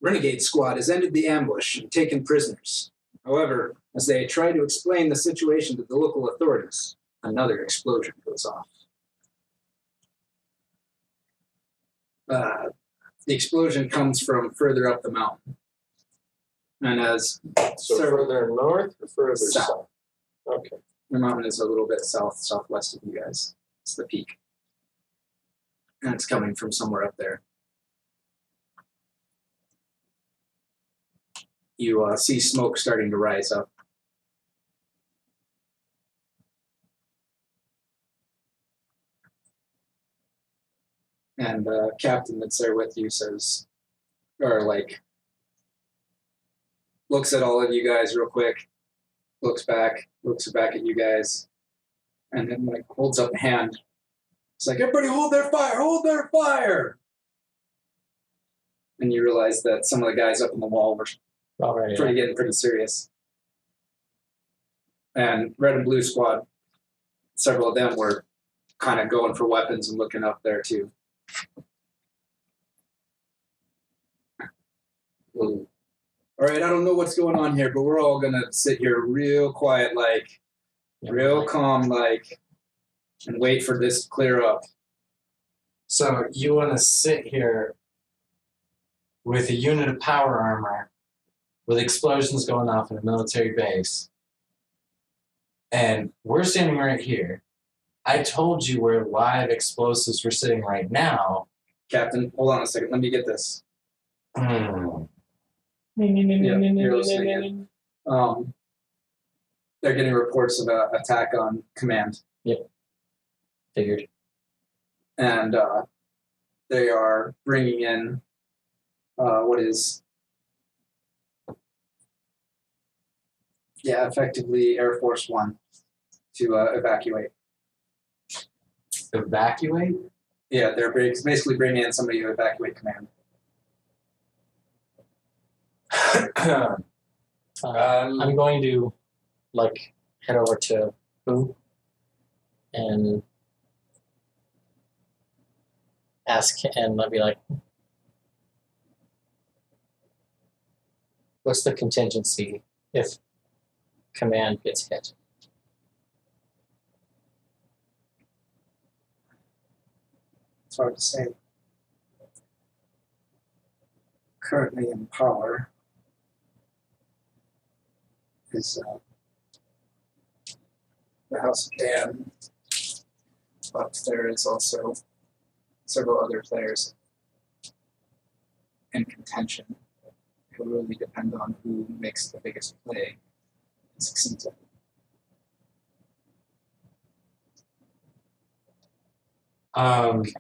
renegade squad has ended the ambush and taken prisoners. However, as they try to explain the situation to the local authorities, another explosion goes off. The explosion comes from further up the mountain. And as further north or further south? Okay. The mountain is a little bit southwest of you guys. It's the peak. And it's coming from somewhere up there. You see smoke starting to rise up. And the captain that's there with you says, or like, looks at all of you guys real quick, looks back at you guys, and then like holds up a hand. It's like, everybody hold their fire! And you realize that some of the guys up on the wall were getting pretty serious. And red and blue squad, several of them were kind of going for weapons and looking up there too. All right, I don't know what's going on here, but we're all going to sit here real quiet, real calm, and wait for this to clear up. So you want to sit here with a unit of power armor with explosions going off in a military base, and we're standing right here. I told you where live explosives were sitting right now. Captain, hold on a second. Let me get this. Yeah, you're listening in. They're getting reports of an attack on command. Yep. Figured. And they are bringing in effectively Air Force One to evacuate. Evacuate? Yeah, they're basically bringing in somebody to evacuate command. I'm going to head over to Boo and ask, and I'll be like, what's the contingency if command gets hit? It's hard to say. Currently in power is the House of Dan, but there is also several other players in contention. It will really depend on who makes the biggest play and succeeds at it.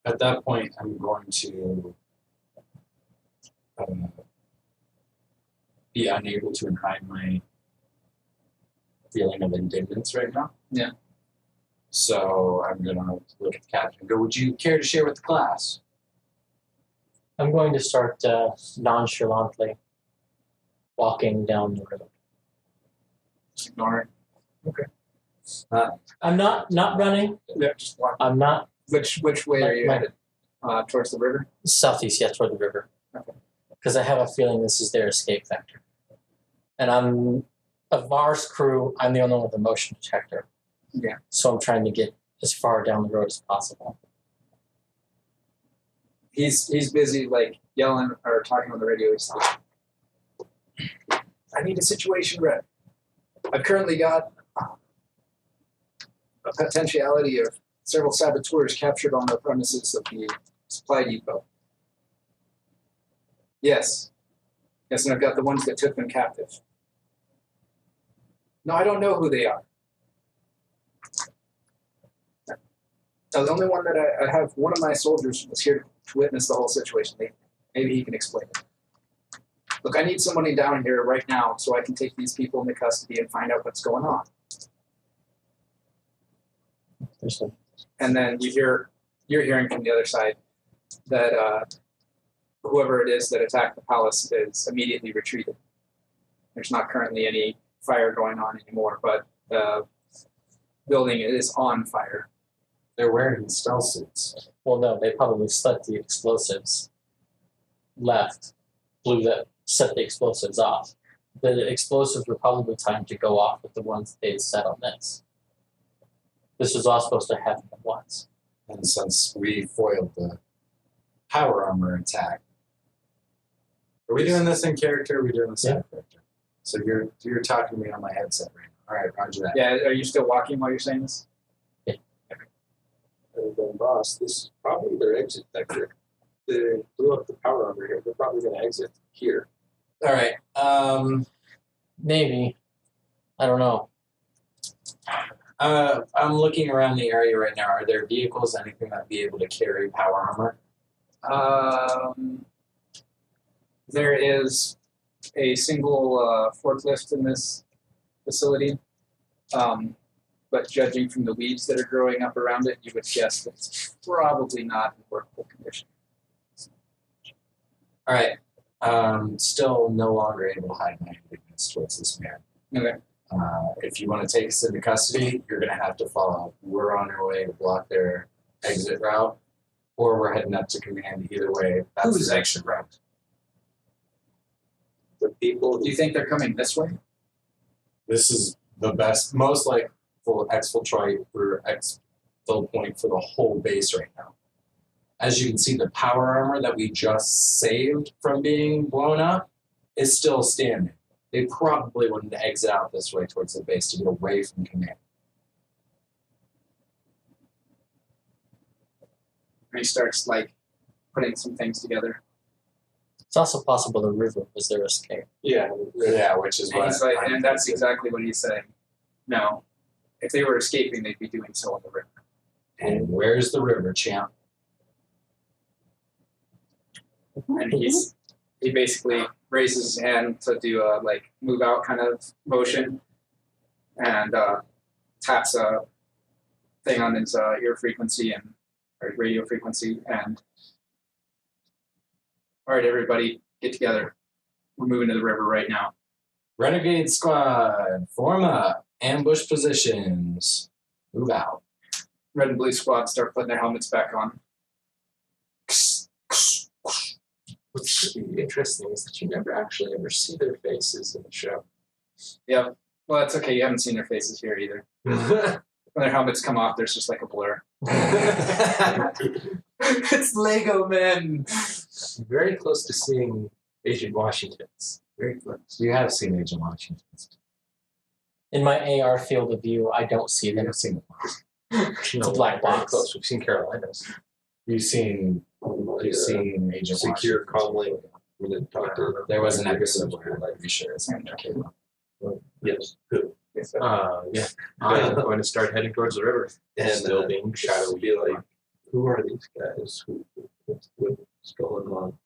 At that point, I'm going to be unable to hide my feeling of indignance right now. Yeah. So I'm going to look at the captain and go, would you care to share with the class? I'm going to start nonchalantly walking down the road. Just ignore it. Okay. I'm not running. Yeah, just walk. I'm not. Which way are you headed? Towards the river? Southeast, yeah, toward the river. Okay. Because I have a feeling this is their escape vector. And of Var's crew, I'm the only one with a motion detector. Yeah. So I'm trying to get as far down the road as possible. He's busy yelling or talking on the radio. He's like, I need a situation rep. I've currently got a potentiality of several saboteurs captured on the premises of the supply depot. Yes, and I've got the ones that took them captive. No, I don't know who they are. Now, the only one that I have, one of my soldiers was here to witness the whole situation. Maybe he can explain it. Look, I need somebody down here right now so I can take these people into custody and find out what's going on. And then you're hearing from the other side that whoever it is that attacked the palace is immediately retreated. There's not currently any fire going on anymore, but the building is on fire. They're wearing stealth suits. Well, no, they probably slept the explosives. left set the explosives off. The explosives were probably timed to go off with the ones they'd set on this. This was all supposed to happen at once. And since we foiled the power armor attack, are we doing this in character? Or are we doing this out of character? So you're talking to me on my headset right now. All right, roger that. Yeah, are you still walking while you're saying this? And then boss, this is probably their exit vector. They blew up the power armor here. They're probably going to exit here. All right. Maybe. I don't know. I'm looking around the area right now. Are there vehicles, anything that'd be able to carry power armor? There is a single forklift in this facility, but judging from the weeds that are growing up around it, you would guess that it's probably not in workable condition. All right. Still no longer able to hide my indignance towards this man. Okay. If you want to take us into custody, you're going to have to follow. We're on our way to block their exit route, or we're heading up to command. Either way, that's Whose the exit route? The people. Do you think they're coming this way? This is the best, most like full exfiltrate or exfil point for the whole base right now. As you can see, the power armor that we just saved from being blown up is still standing. They probably wanted to exit out this way towards the base to get away from command. And he starts like putting some things together. It's also possible the river was their escape. Yeah. Yeah, which is And what he's like, I'm and that's thinking. exactly what he's saying. No, if they were escaping, they'd be doing so on the river. And where's the river, champ? And he basically raises his hand to do a like move out kind of motion, and taps a thing on his ear frequency or radio frequency, and all right, everybody, get together. We're moving to the river right now. Renegade squad, form up. Ambush positions. Move out. Red and blue squad start putting their helmets back on. What's interesting is that you never actually ever see their faces in the show. Yeah, well, that's okay. You haven't seen their faces here either. When their helmets come off, there's just like a blur. It's Lego men. Very close to seeing Agent Washington's. Very close. You have seen Agent Washington. In my AR field of view, I don't see You've them. never seen it. It's a black very box. Close. We've seen Carolinas. You've seen Agent Secure Washington. comlink. We didn't talk to There was an episode where I'm pretty sure it's not came up. Yes. Who? Yeah. I'm going to start heading towards the river. And Still being shadowy. Be like, who are these guys? What's going on?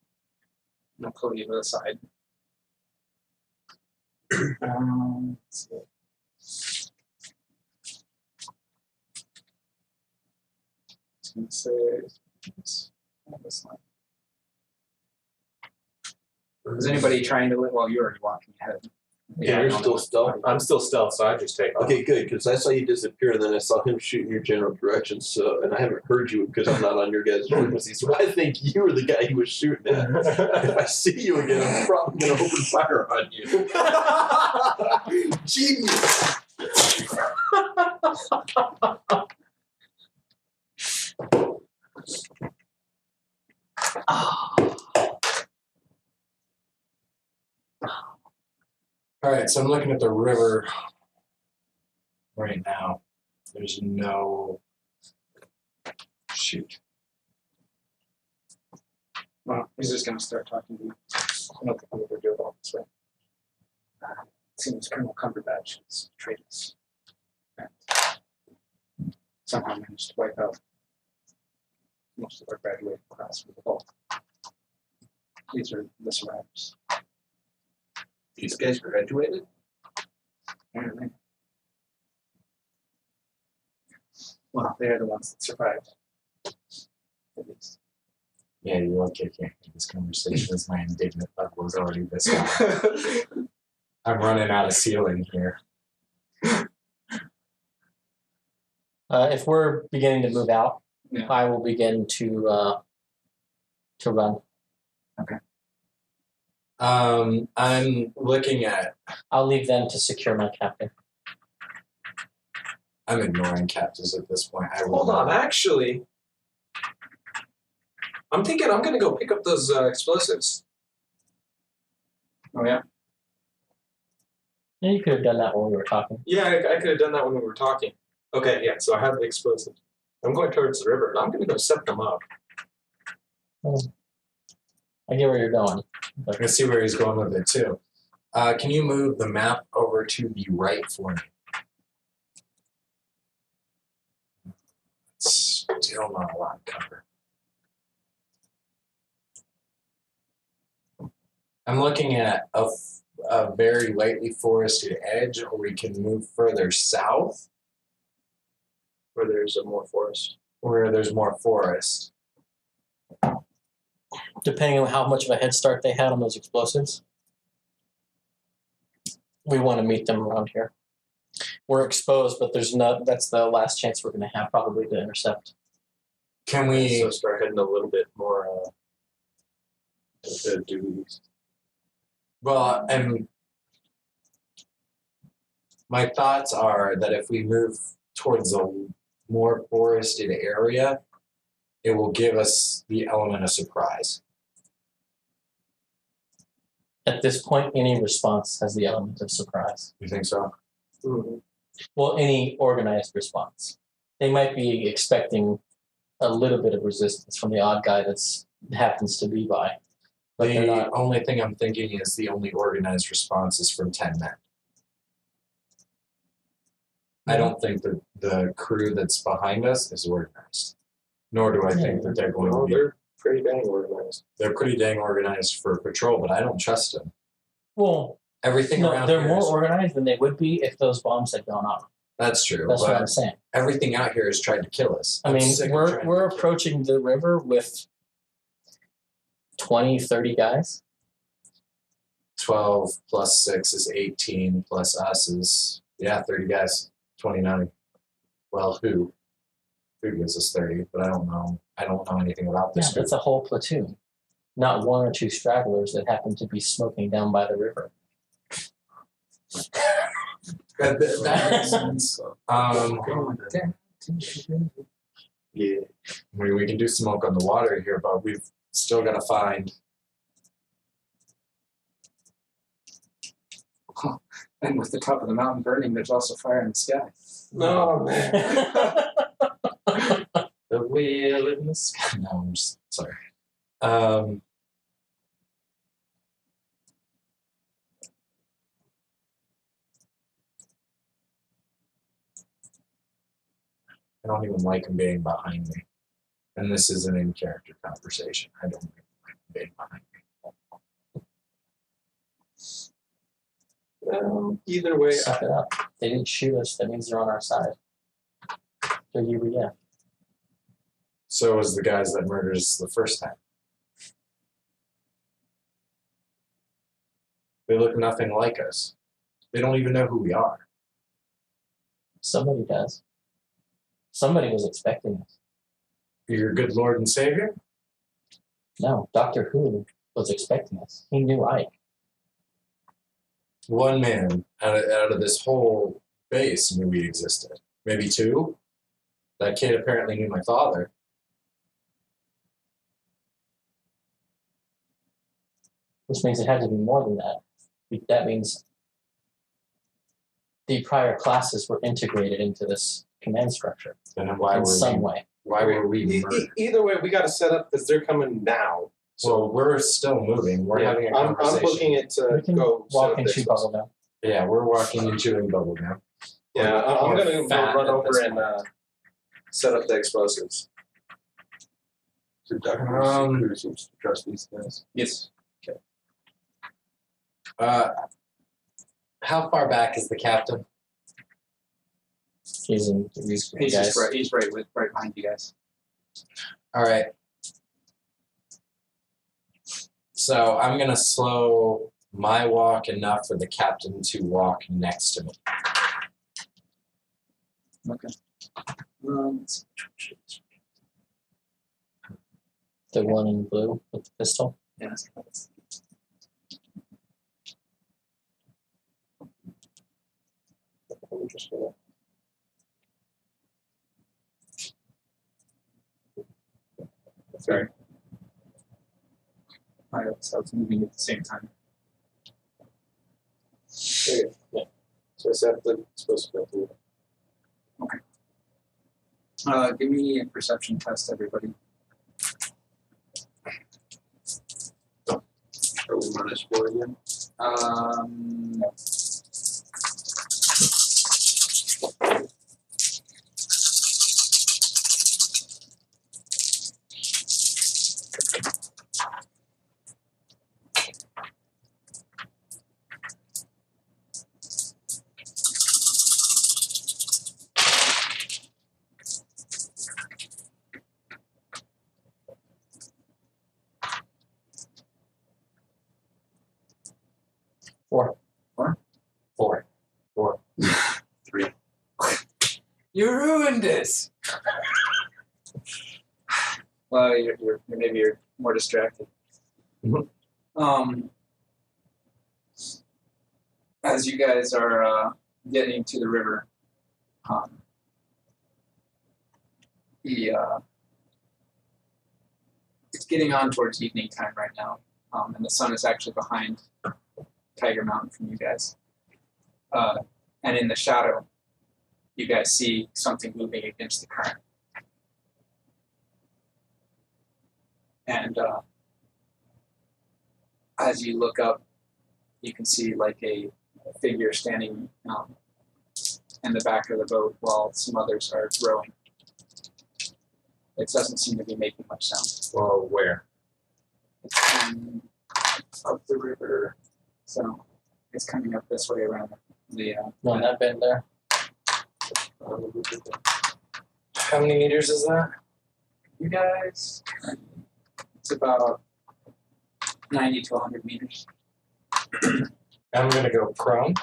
I'll pull you to the side. Let's see. I was going to say, this line. Is anybody trying to? Well, you're already walking ahead. Yeah, you're still stealth. I'm still stealth, so I just take off. Okay, good, because I saw you disappear, and then I saw him shoot in your general direction. So, and I haven't heard you because I'm not on your guys' frequency. So I think you were the guy he was shooting at. If I see you again, I'm probably going to open fire on you. Genius. All right, so I'm looking at the river right now. There's no shoot. Well, he's just going to start talking to you. I don't think we'll ever do it all this way. It seems Colonel Cumberbatch is traitorous. And somehow managed to wipe out most of our graduating class with a bolt. These are the survivors. These guys graduated? Apparently. Well, they're the ones that survived. At least. Yeah, you're okay. Can't have this conversation as my indignant level is already this high. I'm running out of ceiling here. If we're beginning to move out, Yeah. I will begin to run. I'm looking at. I'll leave them to secure my captain. I'm ignoring captives at this point. I will Hold on, not. actually, I'm thinking I'm gonna go pick up those explosives. Oh yeah. Yeah, you could have done that while we were talking. Yeah, I could have done that when we were talking. Okay, yeah, so I have the explosives. I'm going towards the river, and I'm gonna go set them up. I get where you're going. But I see where he's going with it too. Can you move the map over to the right for me? Still not a lot of cover. I'm looking at a very lightly forested edge, or we can move further south Where there's more forest. where there's more forest. depending on how much of a head start they had on those explosives, we want to meet them around here. We're exposed, but that's the last chance we're going to have probably to intercept. Can we? So start heading a little bit more due east. Well, and my thoughts are that if we move towards a more forested area, it will give us the element of surprise. At this point, any response has the element of surprise. You think so? Mm-hmm. Well, any organized response. They might be expecting a little bit of resistance from the odd guy that's happens to be by. But they're The not. only thing I'm thinking is the only organized response is from 10 men. I don't think that the crew that's behind us is organized. Nor do I think that they're going to be. They're pretty dang organized. They're pretty dang organized for patrol, but I don't trust them. Well, Everything no, around they're here more is- organized than they would be if those bombs had gone off. That's true. That's but what I'm saying. everything out here has tried to kill us. I I'm mean, sick of we're trying to we're kill- approaching the river with 20, 30 guys. 12 plus 6 is 18 plus us is 30 guys, 29. Well, who gives us 30? But I don't know anything about Yeah, this that's a whole platoon. Not one or two stragglers that happen to be smoking down by the river. that makes sense. Yeah. I mean, we can do smoke on the water here, but we've still got to find. And with the top of the mountain burning, there's also fire in the sky. No, man. The wheel in the sky. No, I'm just sorry. I don't even like him being behind me. And this is an in-character conversation. I don't even like him being behind me. Well, either way, Suck it up. They didn't shoot us. That means they're on our side. They're UBF. So was the guys that murdered us the first time. They look nothing like us. They don't even know who we are. Somebody does. Somebody was expecting us. You're your good Lord and Savior? No, Doctor Who was expecting us. He knew Ike. One man out of this whole base knew we existed. Maybe two. That kid apparently knew my father. Which means it had to be more than that. That means the prior classes were integrated into this command structure And why in some were way. we murdered? either way, we got to set up because they're coming now. So we're still moving. We're Yeah, having a I'm conversation. booking it to We can go walk set up and the chew explosives. bubble gum. Yeah, we're walking and chewing bubble now. Yeah, I'm We're going to fat run at over this and point. set up the explosives. So Dr. Um, Secret seems to trust these guys. Yes. How far back is the captain? He's in these He's guys. just right. He's right behind you guys. All right. So I'm gonna slow my walk enough for the captain to walk next to me. Okay. Let's see. The one in blue with the pistol. Yeah. Interesting. Sorry. So it's moving at the same time. Okay. Yeah. So it's supposed to go through. Give me a perception test, everybody. Are we -4 again? No. Four. 3. You ruined this. Well, maybe you're more distracted. As you guys are getting to the river, it's getting on towards evening time right now, and the sun is actually behind Tiger Mountain from you guys. And in the shadow, you guys see something moving against the current. And as you look up, you can see like a figure standing in the back of the boat while some others are rowing. It doesn't seem to be making much sound. Well, where? It's up the river, so it's coming up this way around the. No, that bend there. How many meters is that? You guys, it's about 90 to 100 meters. I'm gonna go prone.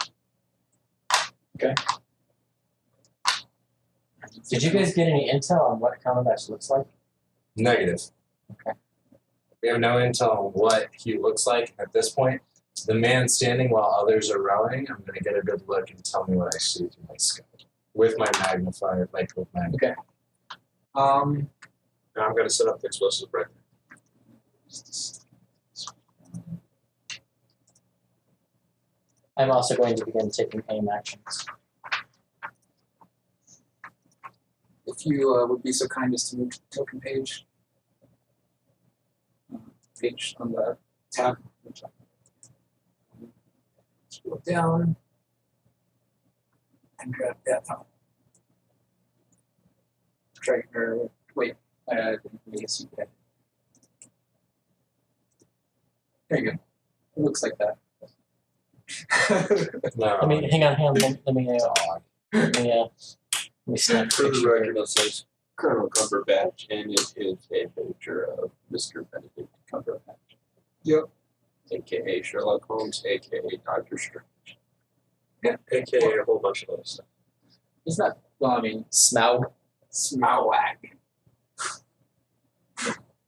Did you guys get any intel on what Common-Dash looks like? Negative. Okay. We have no intel on what he looks like at this point. The man standing while others are rowing, I'm going to get a good look and tell me what I see through my scope. With my magnifier, like with my... Okay. Now I'm going to set up the explosive right there. I'm also going to begin taking aim actions. If you would be so kind as to move to the token page. Page on the tab. Scroll down and grab that file. Try or wait, I guess you can. There you go. It looks like that. No. Hang on. Let me snap. For the record, it says Colonel Cumberbatch, and it is a picture of Mr. Benedict Cumberbatch. Yep. AKA Sherlock Holmes, AKA Dr. Strange. AKA a whole bunch of other stuff. It's not, well, I mean, Smaug. Smauag.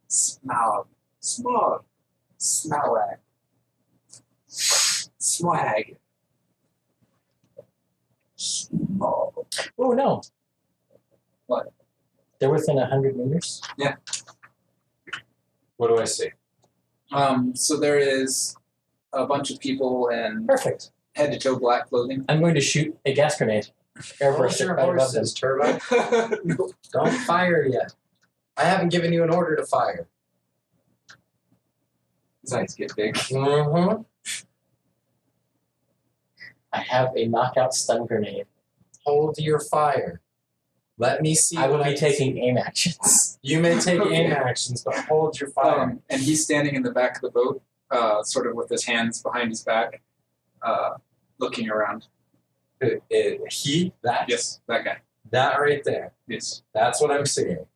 Smaug. Smog. Smauag. Swag. Smog. Oh no. What? They're within 100 meters? What do I see? So there is a bunch of people in Perfect. head to toe black clothing. I'm going to shoot a gas grenade. Airburst it your right above them. horses, Turbo. Don't fire yet. I haven't given you an order to fire. His eyes get big. Mm-hmm. I have a knockout stun grenade. Hold your fire. Let me see. I will what be taking aim actions. You may take Okay. aim actions, but hold your fire. And he's standing in the back of the boat, sort of with his hands behind his back, looking around. He, that, Yes, that guy. that right there. Yes. That's what I'm seeing.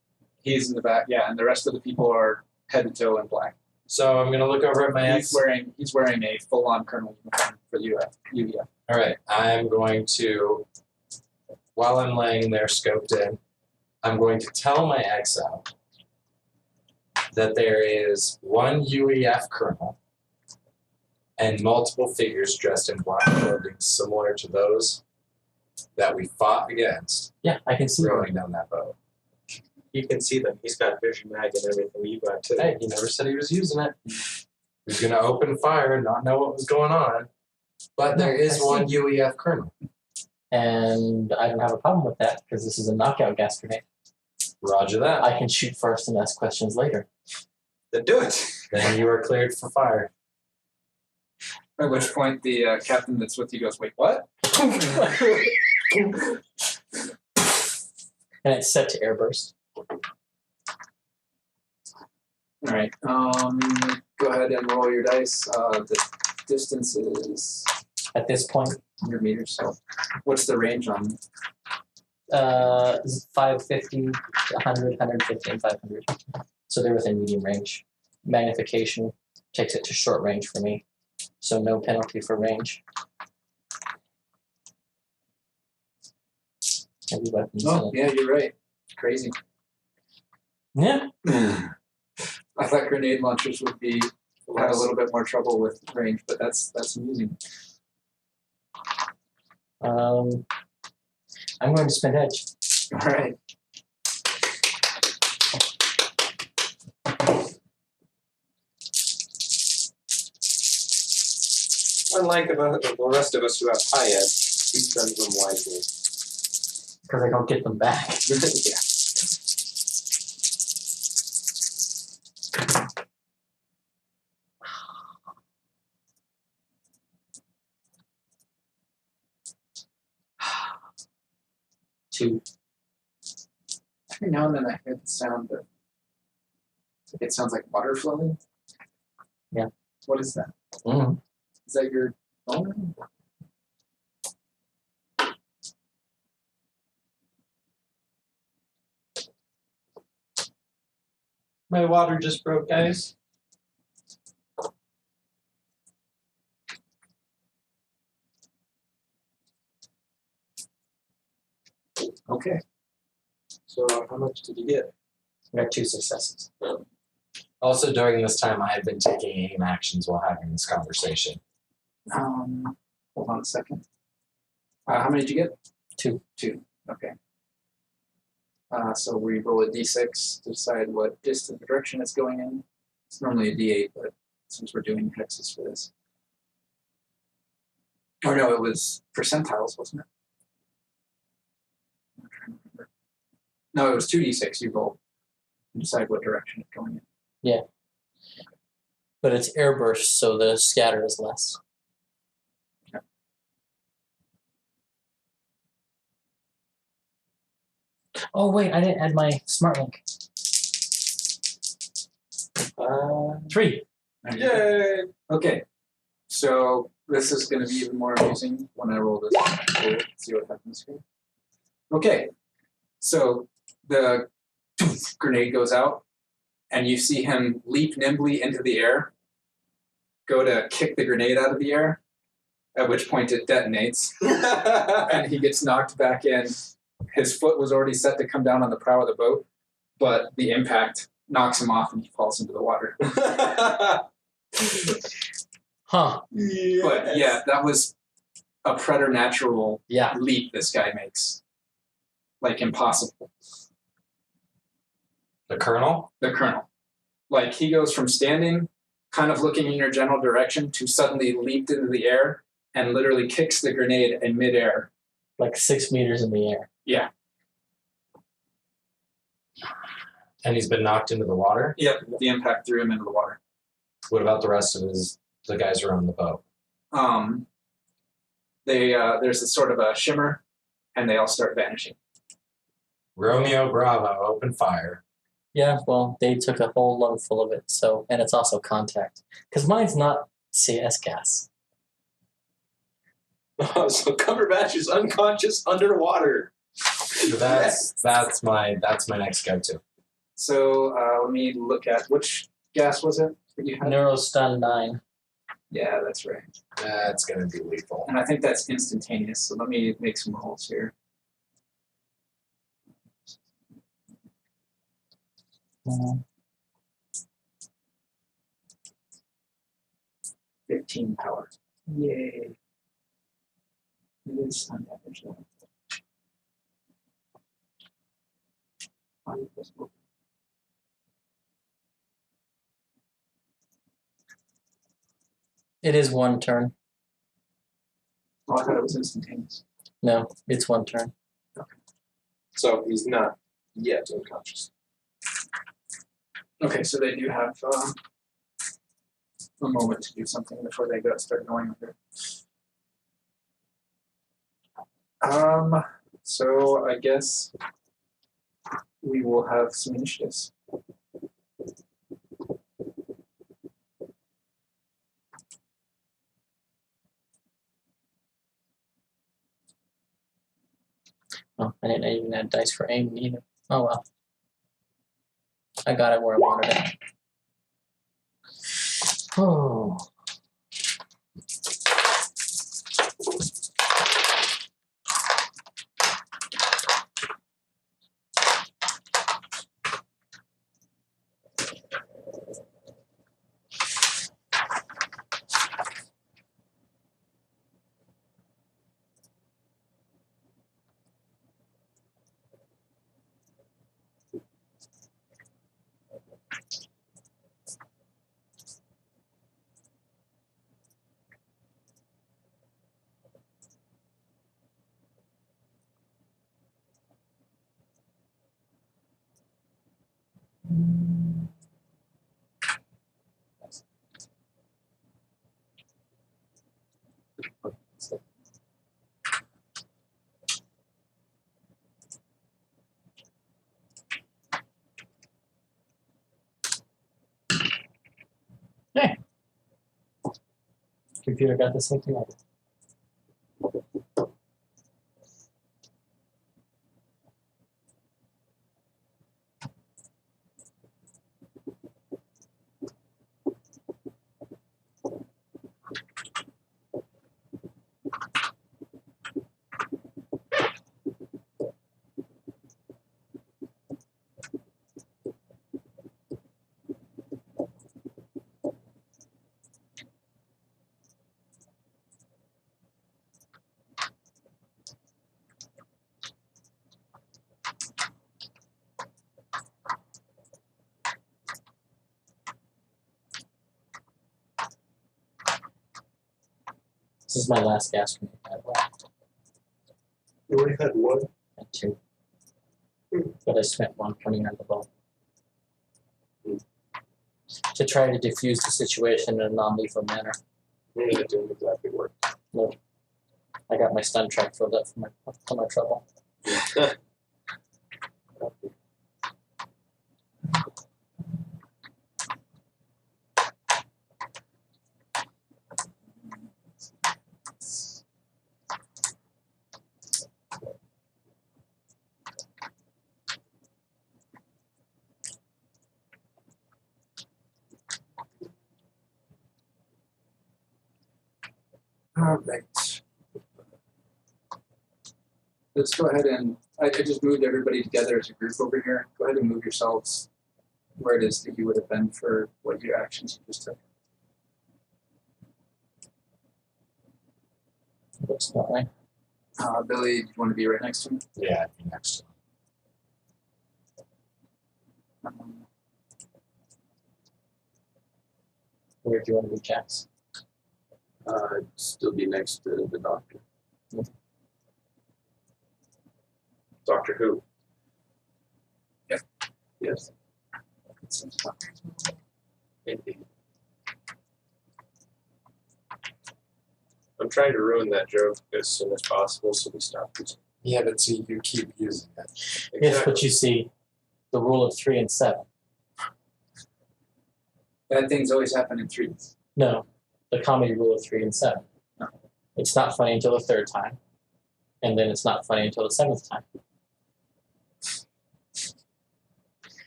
He's in the back, yeah, and the rest of the people are head to toe in black. So I'm gonna look over at my He's wearing a full-on colonel uniform for UEF. All right, I'm going to, while I'm laying there scoped in, I'm going to tell my exile that there is one UEF colonel and multiple figures dressed in black clothing similar to those that we fought against Yeah, I can see. rowing down that boat. You can see them. He's got vision mag and everything. You got too. Hey, he never said he was using it. He was going to open fire and not know what was going on. But there No, is I one see. UEF kernel. And I don't have a problem with that because this is a knockout gas grenade. Roger that. I can shoot first and ask questions later. Then do it. Then you are cleared for fire. At which point the captain that's with you goes, "Wait, what?" And it's set to airburst. All right. Go ahead and roll your dice. The distance is At this point, 100 meters. So, what's the range on? 550, 100, 150, and 500. So they're within medium range. Magnification takes it to short range for me. So no penalty for range. Heavy weapons. Oh, yeah, you're right. Crazy. Yeah. I thought grenade launchers would be have a little bit more trouble with range, but that's amusing. I'm going to spend edge. All right. Unlike the rest of us who have high ed, he spends them wisely. Because I don't get them back. Yeah. Two. Every now and then I hear the sound of. It sounds like water flowing. Yeah. What is that? Mm. Is that your phone? My water just broke, guys. Okay. So how much did you get? I got 2 successes. Also, during this time, I had been taking aim actions while having this conversation. Hold on a second. How many did you get? 2. Two. Okay. So we roll a d6 to decide what distant direction it's going in. It's normally a d8, but since we're doing hexes for this. Or no, it was percentiles, wasn't it? I'm trying to remember. No, it was 2d6 you roll and decide what direction it's going in. But it's airburst, so the scatter is less. Okay. Oh, wait, I didn't add my smart link. 3. Yay! Okay, so this is going to be even more amusing when I roll this. We'll see what happens here. Okay, so the grenade goes out, and you see him leap nimbly into the air, go to kick the grenade out of the air, at which point it detonates, and he gets knocked back in. His foot was already set to come down on the prow of the boat, but the impact knocks him off and he falls into the water. Huh. Yes. But yeah, that was a preternatural Yeah. leap this guy makes. Like impossible. The colonel? The colonel. Like he goes from standing, kind of looking in your general direction, to suddenly leaped into the air and literally kicks the grenade in midair. Like 6 meters in the air. Yeah. And he's been knocked into the water? Yep. The impact threw him into the water. What about the rest of the guys who are on the boat? There's a sort of a shimmer, and they all start vanishing. Romeo Bravo, open fire. Yeah, well, they took a whole load full of it, so, and it's also contact. Because mine's not CS gas. So Cumberbatch is unconscious underwater. That's my next go-to. So let me look at which gas was it that you had? Neurostun 9. Yeah, that's right. That's gonna be lethal. And I think that's instantaneous. So let me make some rolls here. Mhm. 15 power. Yay. It is stun damage though. It is one turn. Oh, I thought it was instantaneous. No, it's one turn. So he's not yet unconscious. Okay, so they do have a moment to do something before they start going under. So I guess we will have some initiatives. Oh, I didn't even add dice for aim either. Oh well. I got it where I wanted it. Oh. Hey. Computer got the same thing I did. This is my last gas grenade. I have left. You only had one. And two. But I spent one coming out of the boat. To try to defuse the situation in a non-lethal manner. Maybe that didn't exactly work. No. I got my stun track filled up for my trouble. All right. Let's go ahead and I just moved everybody together as a group over here. Go ahead and move yourselves where it is that you would have been for what your actions you just took. Looks about right. Billy, do you want to be right next to me? Yeah, I'd be next. Where do you want to be, Jax? Still be next to the doctor. Doctor Who? Yes. Indeed. I'm trying to ruin that joke as soon as possible so we stop using it. Yeah, but see, you keep using it. Yes, but you see, the rule of 3 and 7. Bad things always happen in threes. No, the comedy rule of 3 and 7. No. It's not funny until the third time, and then it's not funny until the 7th time.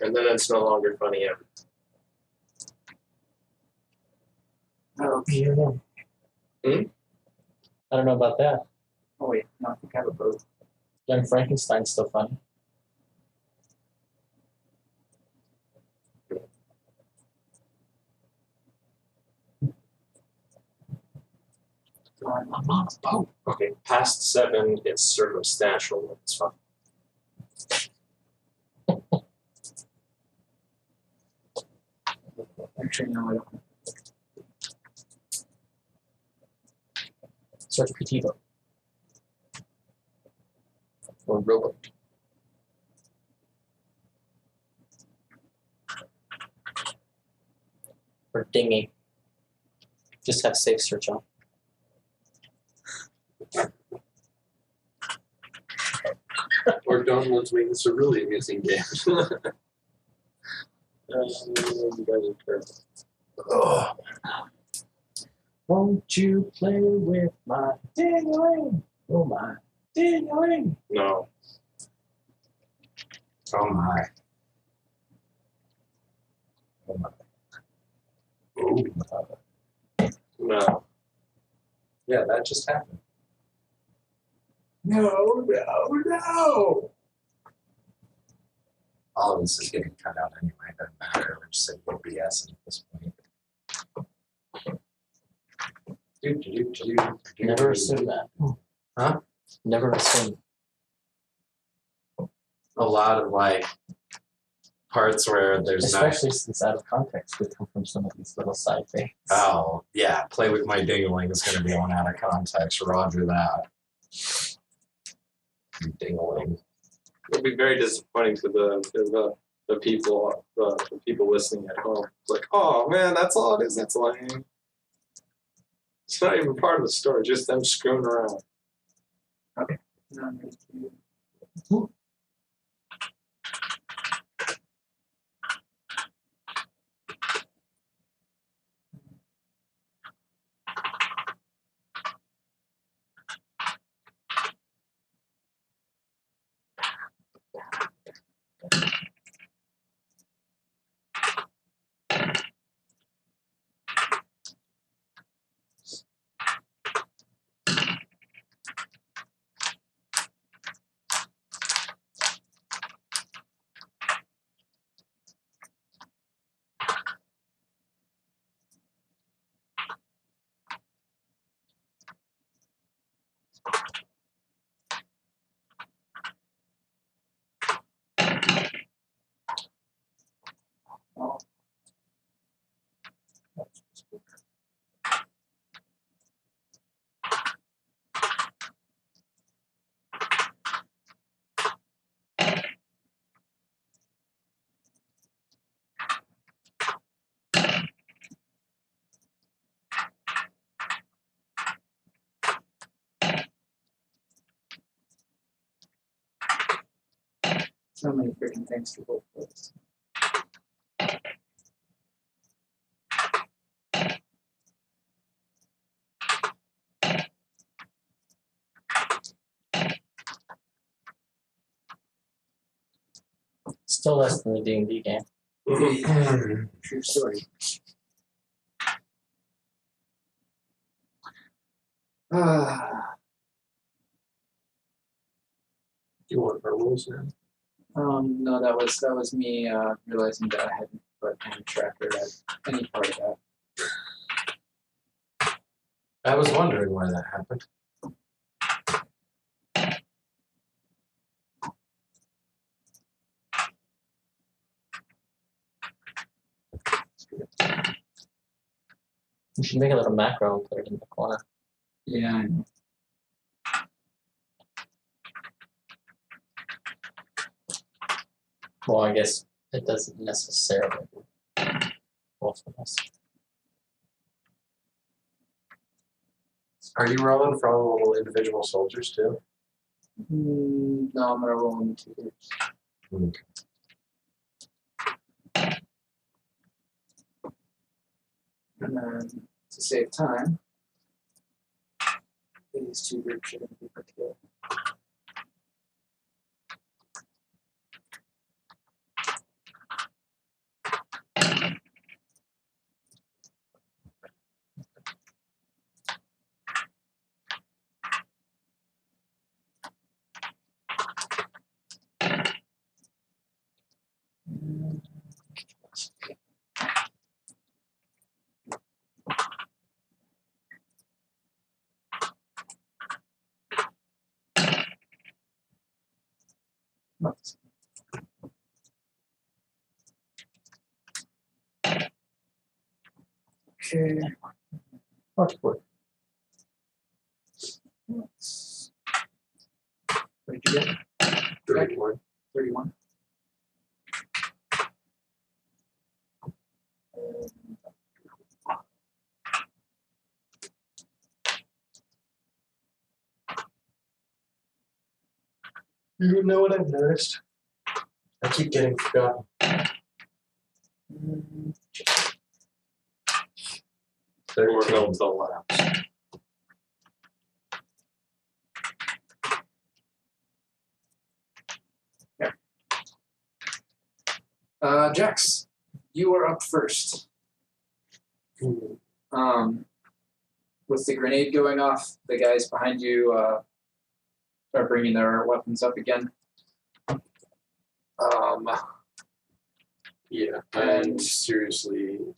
And then it's no longer funny ever. Okay. I don't know about that. Oh wait, no, I think I have a boat. Young Frankenstein's still funny. I'm on a boat. Okay, past 7, it's circumstantial when it's fun. Actually, no, I don't. Search PT book. Or robot. Or dinging. Just have safe search on. Or downloads make this a really amusing game. You guys are terrible. Oh, Won't you play with my ding-a-ling? Oh my ding-a-ling. No. Oh my. Oh my. Oh my. No. Yeah, that just happened. No, no, no. All of this is getting cut out anyway. It doesn't matter. We're just saying BS at this point. Never assume that. Huh? Never assume. A lot of like parts where there's Especially since out of context we come from some of these little side things. Oh, yeah. Play with my dingling is going to be on out of context. Roger that. Dingling. It'll be very disappointing to the people listening at home. It's like, oh man, that's all it is. That's lame. It's not even part of the story. Just them screwing around. No, I'm ready to- Oh. So many freaking things to go for this. Still less than the D&D game. True story. you want our rules now? No, that was me realizing that I hadn't put any tracker at any part of that. I was wondering why that happened. You should make a little macro and put it in the corner. Yeah, I know. Well, I guess it doesn't necessarily both of us. Are you rolling for all individual soldiers too? No, I'm gonna roll in 2 groups. Okay. And then to save time, these 2 groups are gonna be put together. Okay. Much work. What did you get? 31. 31. You know what I've noticed? I keep getting forgotten. We're held to the laps. Jax, you are up first. With the grenade going off, the guys behind you start bringing their weapons up again. Yeah, And- and seriously,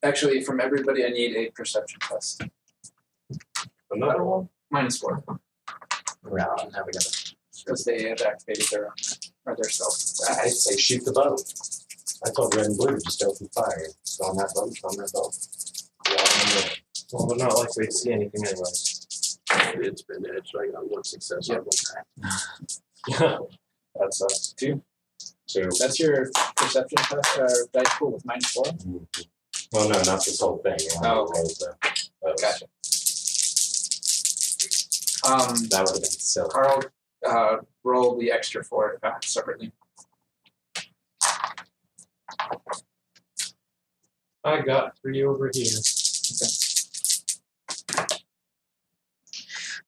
Actually, from everybody, I need a perception test. Another one? -4, No, I'm never gonna. because they have activated their stealth. I say shoot the boat. I told red and blue just open fire. It's on that boat, it's on that boat. Well, we're not likely to see anything anyways. it's been edged. I got one success on that. That sucks. 2. So, That's your perception test, dice pool with -4. well, no, not this whole thing. I Oh, only rolled those. Gotcha. That would have been silly. Carl, roll the extra 4 separately. I got 3 over here.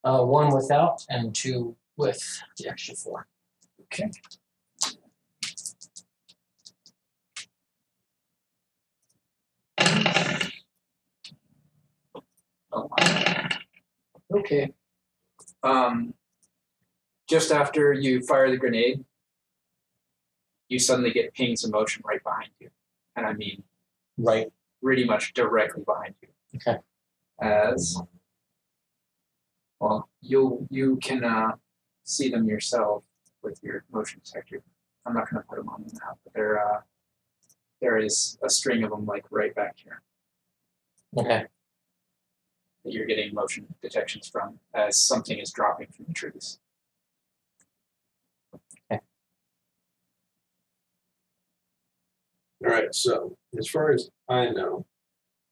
1 without and 2 with the extra 4. Okay. Oh, okay. Just after you fire the grenade, you suddenly get pings of motion right behind you. And I mean, Right. pretty much directly behind you. Okay. As well, you can see them yourself with your motion detector. I'm not going to put them on the map, but there is a string of them like right back here Okay. that you're getting motion detections from as something is dropping from the trees. All right, so as far as I know,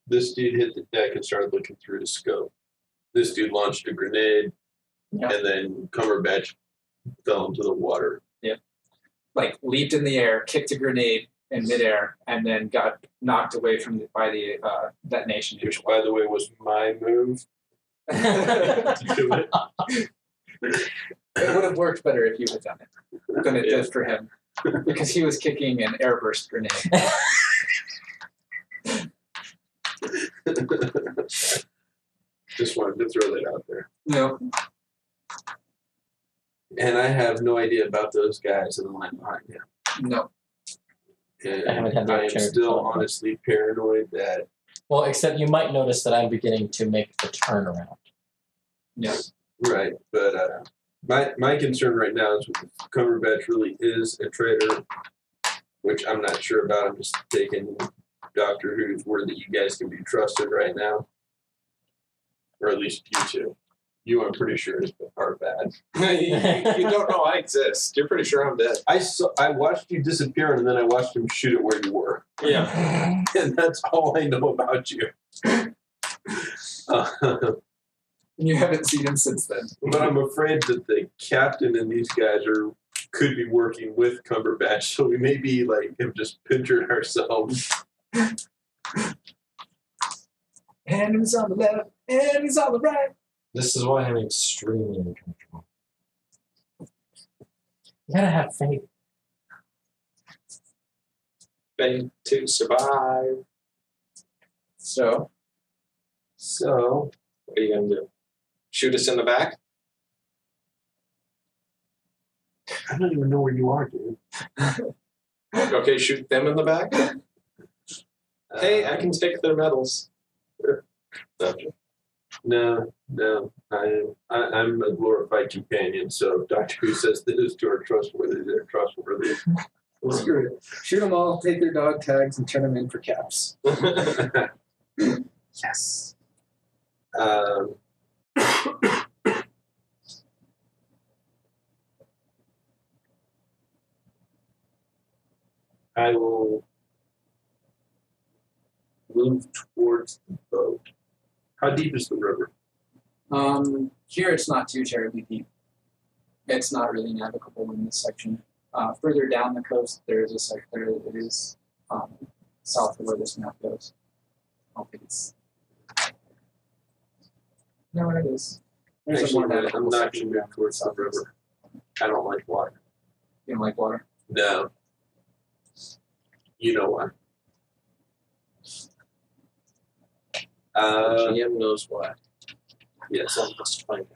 this dude hit the deck and started looking through the scope. This dude launched a grenade, Yeah. and then Cumberbatch fell into the water. Like leaped in the air, kicked a grenade in midair, and then got knocked away by the detonation. Which, by the way, was my move to do it. It would have worked better if you had done it than it did for him, because he was kicking an airburst grenade. Just wanted to throw that out there. No. And I have no idea about those guys in the line behind him. No. And I haven't had the I am opportunity to still follow. honestly paranoid that Well, except you might notice that I'm beginning to make the turnaround. Yeah. right, but my concern right now is if Cumberbatch really is a traitor, which I'm not sure about. I'm just taking Doctor Who's word that you guys can be trusted right now, or at least you two. You, I'm pretty sure, are bad. You don't know I exist. You're pretty sure I'm dead. I watched you disappear, and then I watched him shoot it where you were, Yeah. and that's all I know about you. You haven't seen him since then. But I'm afraid that the captain and these guys could be working with Cumberbatch, so we maybe have just pictured ourselves. Enemies on the left, enemies on the right. This is why I'm extremely uncomfortable. You gotta have faith. Faith to survive. So, What are you going to do? Shoot us in the back? I don't even know where you are, dude. Okay, shoot them in the back? Hey, I can take their medals. No. I'm a glorified companion, so if Doctor Who says those two are trustworthy, they're trustworthy. screw it. Shoot them all, take their dog tags, and turn them in for caps. I will move towards the boat. How deep is the river? Here it's not too terribly deep. It's not really navigable in this section. Further down the coast, there is a sector that is south of where this map goes. I don't think it's. No, it is. There's a more Actually, I'm navigable not section going to move towards the river. I don't like water. You don't like water? No. You know why. GM knows why. Yes, I must find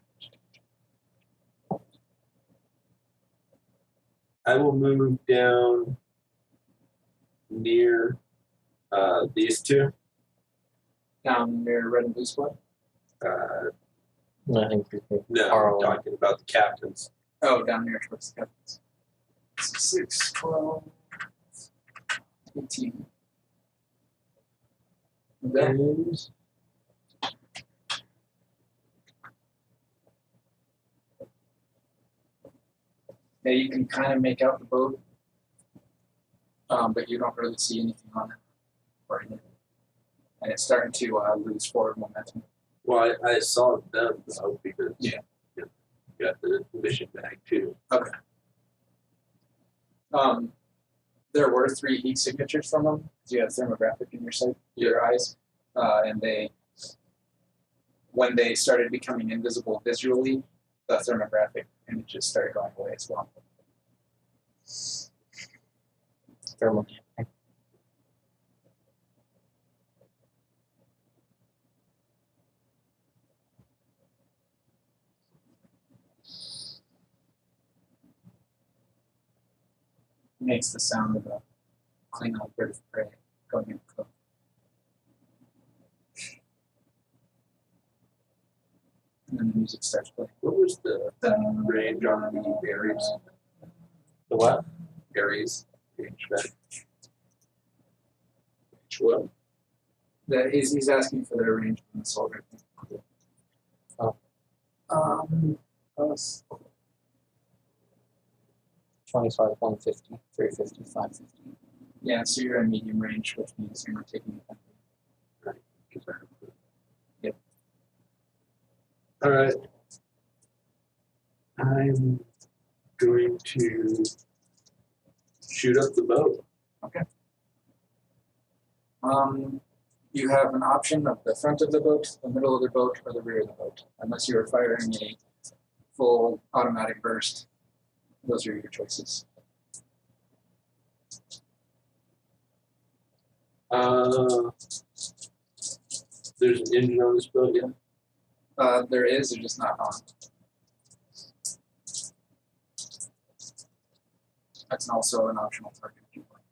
out. I will move down near these two. Down near Red and Blue Squad? I think we could No, borrow I'm talking about the captains. Oh, down near towards the captains. 6, 12, 18. There. Yeah, you can kind of make out the boat, but you don't really see anything on it or in it. And it's starting to lose forward momentum. Well, I saw them though because Yeah. you got the mission bag too. Okay. There were 3 heat signatures from them because you have thermographic in your eyes, and when they started becoming invisible visually, the thermographic images started going away as well. thermal. Makes the sound of a Klingon bird of prey going in close. And then the music starts playing. What was the range on the berries? The what? Berries. Range back. What? He's asking for their range on the solar. Oh. Us. 25, 150, 350, 550. Yeah, so you're in medium range, which means you're not taking it. Yep. All right. I'm going to shoot up the boat. You have an option of the front of the boat, the middle of the boat, or the rear of the boat. Unless you are firing a full automatic burst, those are your choices. There's an engine on this boat, yeah. There is, they're just not on. That's also an optional target if you want.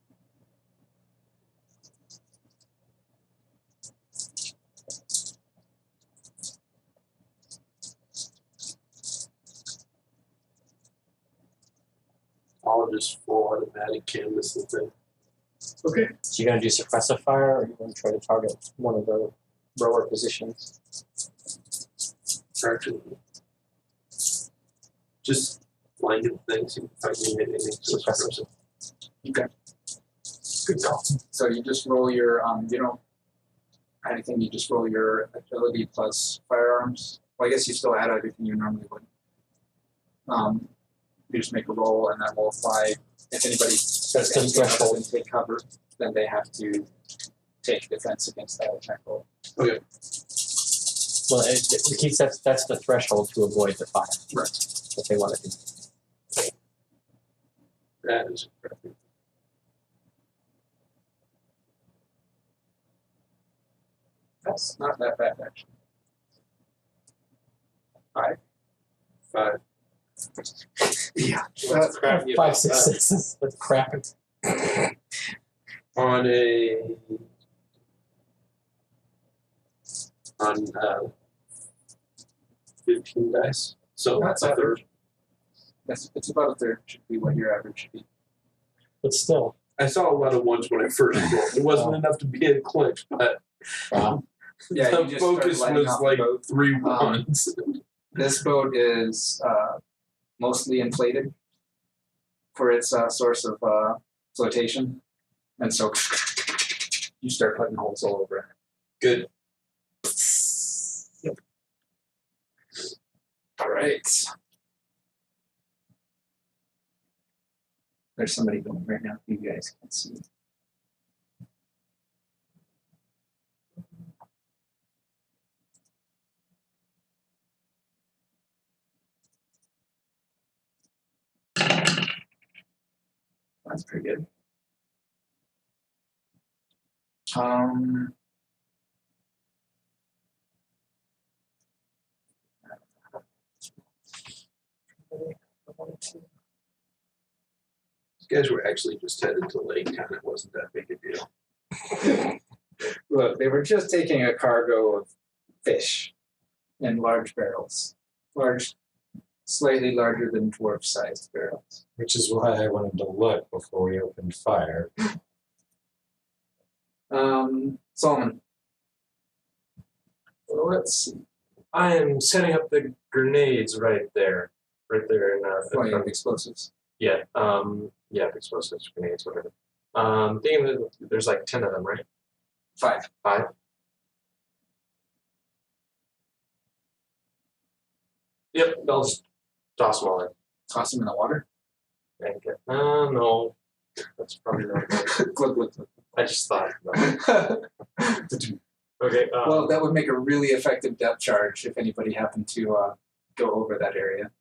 I'll just full automatic canvas the thing. Okay. So you're going to do suppressive fire, or you're going to try to target one of the rower positions? Actually, just blanket things. You can find me anything. Suppressive. Okay. Good call. So you just roll your you don't anything, you just roll your agility plus firearms. Well, I guess you still add everything you normally would. You just make a roll and that will apply. If anybody does the anything other threshold. than take cover, then they have to take defense against that attack roll. Okay. Well, it keeps that's the threshold to avoid the fire. Right. What they want to do. That is perfect. That's not that bad actually. 5. Yeah. What's crappy about 5, 6, that? 6. That's crap. On a on 15 dice. So That's a third. It's about a third should be what your average should be. But still, I saw a lot of ones when I first rolled. It wasn't enough to be a clinch, but wow. Yeah, the you just start focus lighting was off the like boat. 3 ones. This boat is mostly inflated for its source of flotation. And so you start putting holes all over it. Good. Yep. All right. There's somebody going right now. You guys can see. That's pretty good. These guys were actually just headed to Lake Town. It wasn't that big a deal. Look, they were just taking a cargo of fish in large barrels, slightly larger than dwarf-sized barrels. Which is why I wanted to look before we opened fire. Solomon. Well, let's see. I am setting up the grenades right there in Oh, yeah, explosives. yeah, explosives, grenades, whatever. Thinking that there's like 10 of them, right? 5. 5. Yep, I'll just toss them all in. Toss them in the water. And get, no, that's probably not good. Glug, glug, glug. I just thought. No. Okay. Well, that would make a really effective depth charge if anybody happened to go over that area.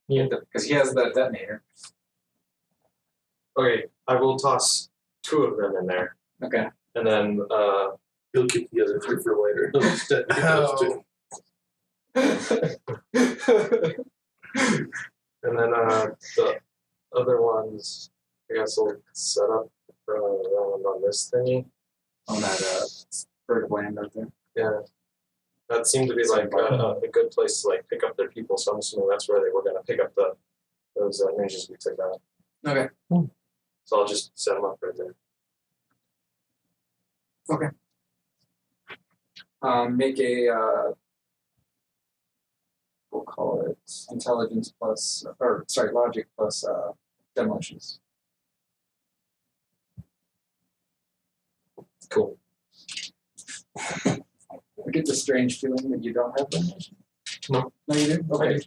Yeah. Because he has the detonator. Okay, I will toss 2 of them in there, Okay. and then He'll keep the other 3 for later. He'll just detonate those 2. and then the other ones, I guess I'll set up on this thingy. On that bird of land out there. Yeah, that seemed to be like a good place to like pick up their people. So I'm assuming that's where they were going to pick up those ninjas we took out. Okay. So I'll just set them up right there. Make a we'll call it intelligence plus, or sorry, logic plus demolitions. Cool. I get the strange feeling that you don't have demolition. No. No, you do? Okay.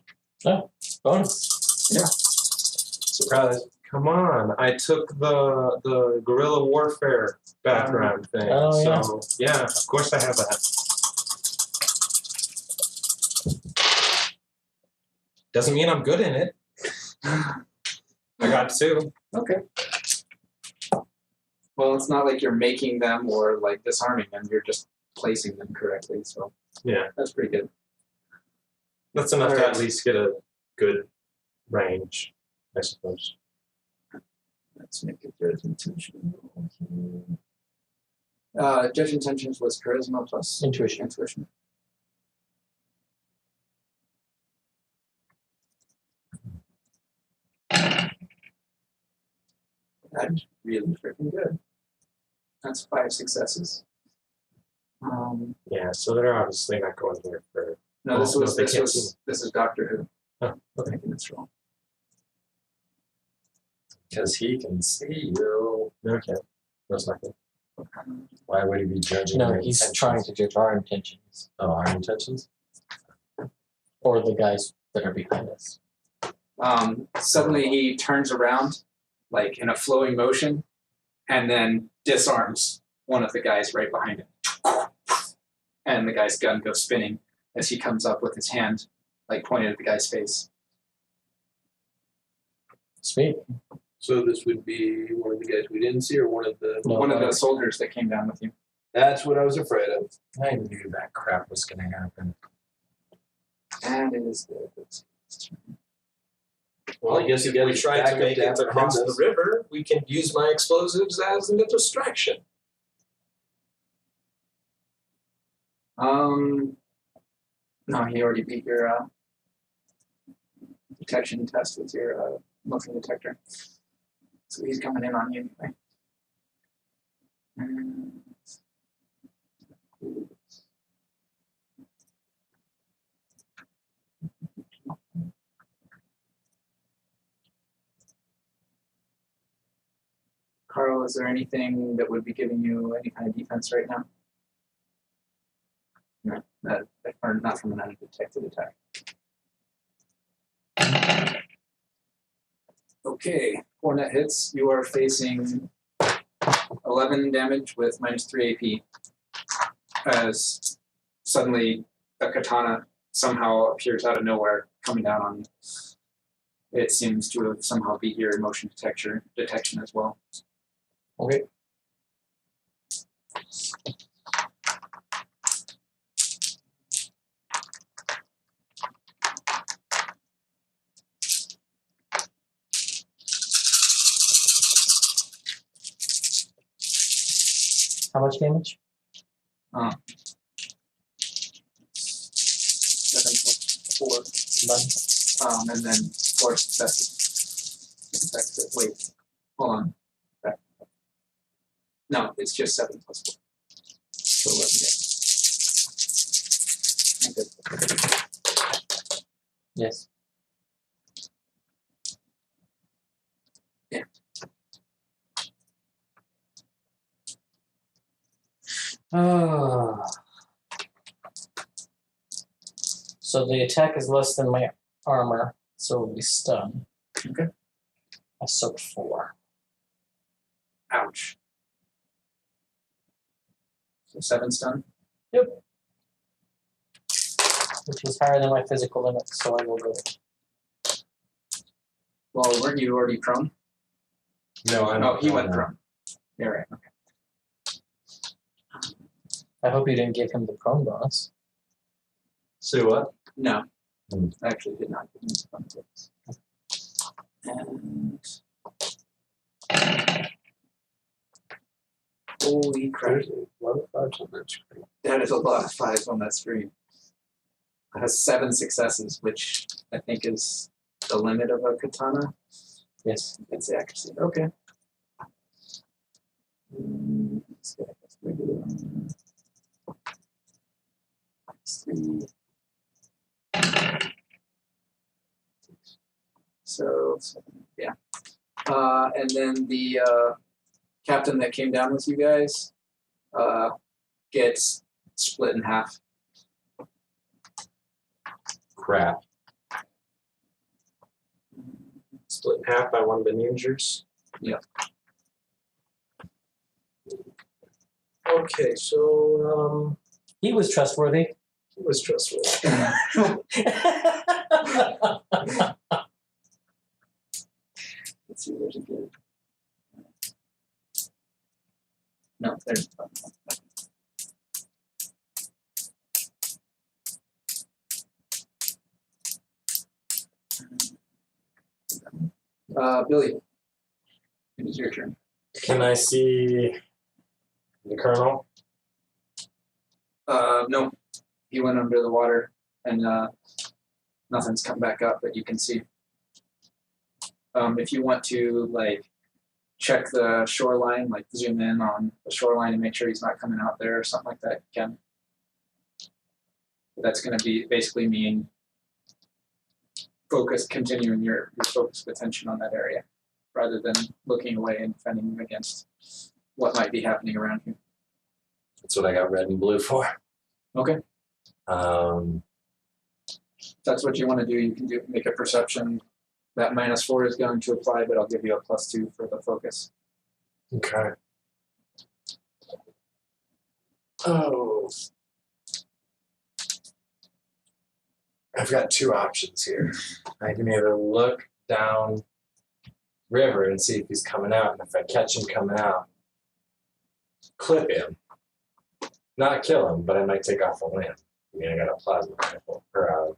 Bonus. Yeah. Surprise. Come on. I took the guerrilla warfare background thing. Oh, yeah. So yeah, of course I have that. Doesn't mean I'm good in it. I got 2. Okay. Well, it's not like you're making them or like disarming them. You're just placing them correctly. So Yeah. that's pretty good. That's enough to Alright. at least get a good range, I suppose. Let's make a judge intention. Judge intentions was charisma plus Intuition. Intuition. That's really freaking good. That's 5 successes. Yeah, so they're obviously not going here for. No, this Oh, was they this can't was this is Doctor Who. Oh, okay. Making this roll. Because he can see you. Okay. That's not good. Why would he be judging No, your he's intentions? trying to judge our intentions. Oh, our intentions? Or the guys that are behind us. Suddenly he turns around, like in a flowing motion, and then disarms one of the guys right behind him. And the guy's gun goes spinning as he comes up with his hand, like pointed at the guy's face. Sweet. So this would be one of the guys we didn't see, or one of the. No, One of the soldiers that came down with you. That's what I was afraid of. I knew that crap was going to happen. And it is good. Well, I guess you got we tried to make it across the river. We can use my explosives as a distraction. No, he already beat your detection test with your motion detector. So he's coming in on you anyway. And Carl Is there anything that would be giving you any kind of defense right now? No, or not from an undetected attack. Okay, 4 net hits. You are facing 11 damage with -3 AP. As suddenly a katana somehow appears out of nowhere, coming down on you. It seems to have somehow beat your motion detection as well. Okay. How much damage? 7 plus 4. 11. And then 4 successes. Wait, hold on. Back. No, it's just 7 plus 4. So 11 damage. Yes. Yeah. So the attack is less than my armor, so it'll be stun. Okay. I soaked 4. Ouch. So 7 stun. Yep. Which is higher than my physical limit, so I will go. Well, weren't you already prone? No, I No, don't. he went prone. You're right. Okay. I hope you didn't give him the prone bonus. Say what? No, Hmm. I actually did not give him the prone bonus. And holy crap! There's a lot of 5s on that screen. That is a lot of 5s on that screen. It has 7 successes, which I think is the limit of a katana. Yes. It's the accuracy. Okay. Let's get this regular one. -3. So yeah. And then the captain that came down with you guys gets split in half. Crap. Split in half by one of the ninjas. Yeah. Okay, so He was trustworthy. he was trustworthy. Let's see, where's it good? No, there's Billy. It is your turn. Can I see the colonel? No. He went under the water and nothing's come back up that you can see. If you want to like check the shoreline, like zoom in on the shoreline and make sure he's not coming out there or something like that, you can. That's going to be basically mean continuing your focus of attention on that area rather than looking away and defending against what might be happening around you. That's what I got red and blue for. Okay. Um, If that's what you want to do, you can make a perception. That -4 is going to apply, but I'll give you a +2 for the focus. okay. Oh. I've got 2 options here. I can either look down river and see if he's coming out, and if I catch him coming out, clip him. Not kill him, but I might take off a limb. I mean, I got a plasma rifle, or a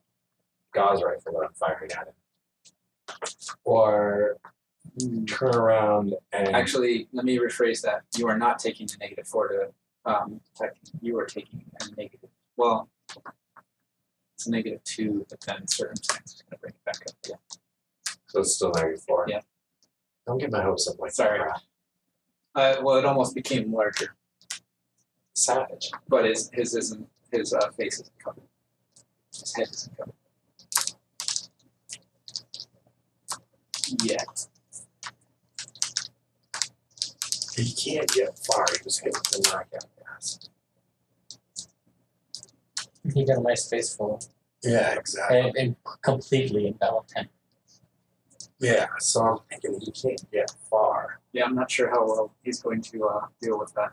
gauze rifle that I'm firing at him. Or turn around and... Actually, let me rephrase that. You are not taking the -4 to attack. You are taking a negative. Well, it's a -2, but then circumstances going to bring it back up. Yeah. So it's still -4. Yeah. Don't get my hopes up like Sorry. that. Well, it almost became larger. Savage. But his face isn't covered. His head isn't covered. Yet. He can't get far. He was hit with the knockout gas. He got a nice face full Yeah, exactly. and completely enveloped him. Yeah, so I'm thinking he can't get far. Yeah, I'm not sure how well he's going to deal with that.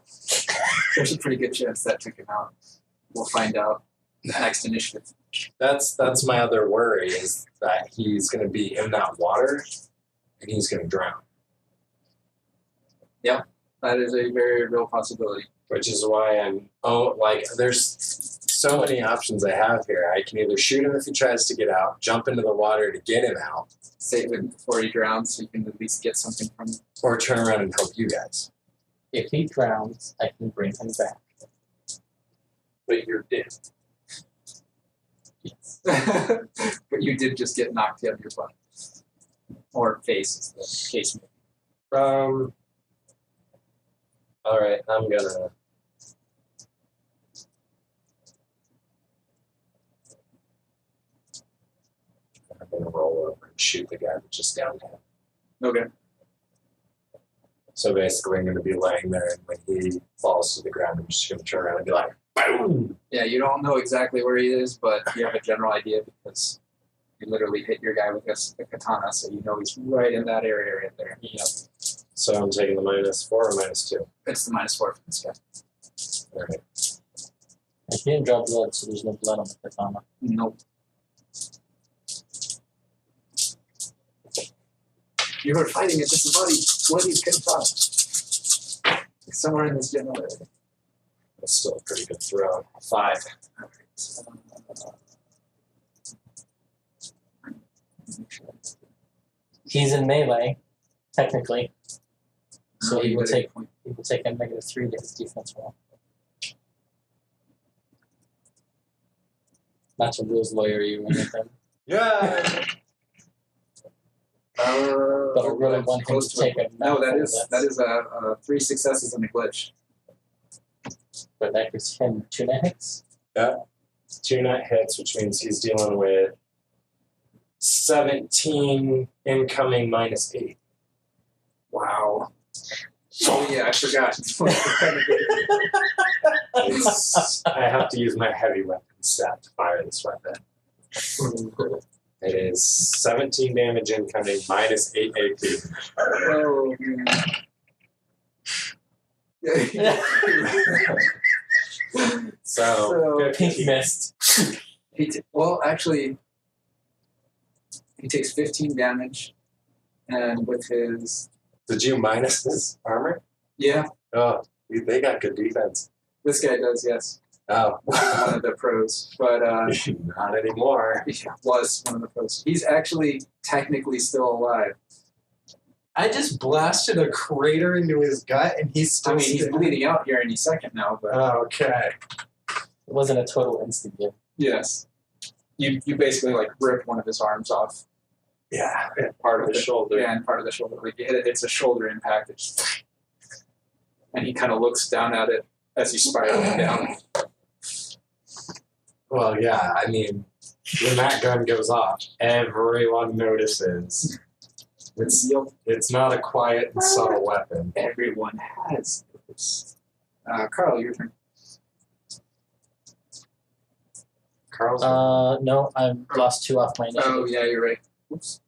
There's a pretty good chance that took him out. We'll find out next initiative. That's my other worry is that he's going to be in that water and he's going to drown. That is a very real possibility. Which is why there's so many options I have here. I can either shoot him if he tries to get out, jump into the water to get him out, Save him before he drowns so you can at least get something from him. or turn around and help you guys. If he drowns, I can bring him back. But you're dead. Yes. But you did just get knocked out of your butt. Or face, is the case. All right, I'm gonna. Roll over and shoot the guy that's just down there. Okay. So basically, I'm gonna be laying there, and when he falls to the ground, I'm just gonna turn around and be like, "Boom!" Yeah, you don't know exactly where he is, but you have a general idea because you literally hit your guy with a katana, so you know he's right in that area right there. Yep. So I'm taking the -4 or -2. It's the -4 for this guy. All right. And he didn't draw blood, so there's no blood on the katana. Nope. You were fighting a bloody katana. Somewhere in this general area. That's still a pretty good throw. 5. He's in melee, technically, so he will take point. a -3 to his defense roll. Not to rules lawyer you or anything, Yeah. but I really want him close to to take a No, that mouthful of is a 3 successes and a glitch. But that gives him 2 net hits. 2 net hits, which means he's dealing with 17 incoming -8. Wow. Oh yeah, I forgot. I have to use my heavy weapon stat to fire this weapon. It is 17 damage incoming, -8 AP. Oh man. So, Pink mist. Actually, he takes 15 damage, and with his did you minus his armor? yeah, Oh, they got good defense. this guy does, yes. Oh, One of the pros, but not anymore. he was one of the pros. He's actually technically still alive. I just blasted a crater into his gut, and he's still. I mean, he's bleeding out here any second now, but Okay. It wasn't a total instant give. yes, you basically like ripped one of his arms off. Yeah. Part of The shoulder. Yeah, and part of the shoulder. Like you hit it, it's a shoulder impact. And he kind of looks down at it as he's spiraling down. Well, yeah. I mean, when that gun goes off, everyone notices. It's not a quiet and subtle weapon. Everyone has this. Carl, your turn. Carl's. No, I've lost 2 off my initiative. Oh, yeah, you're right. Oops.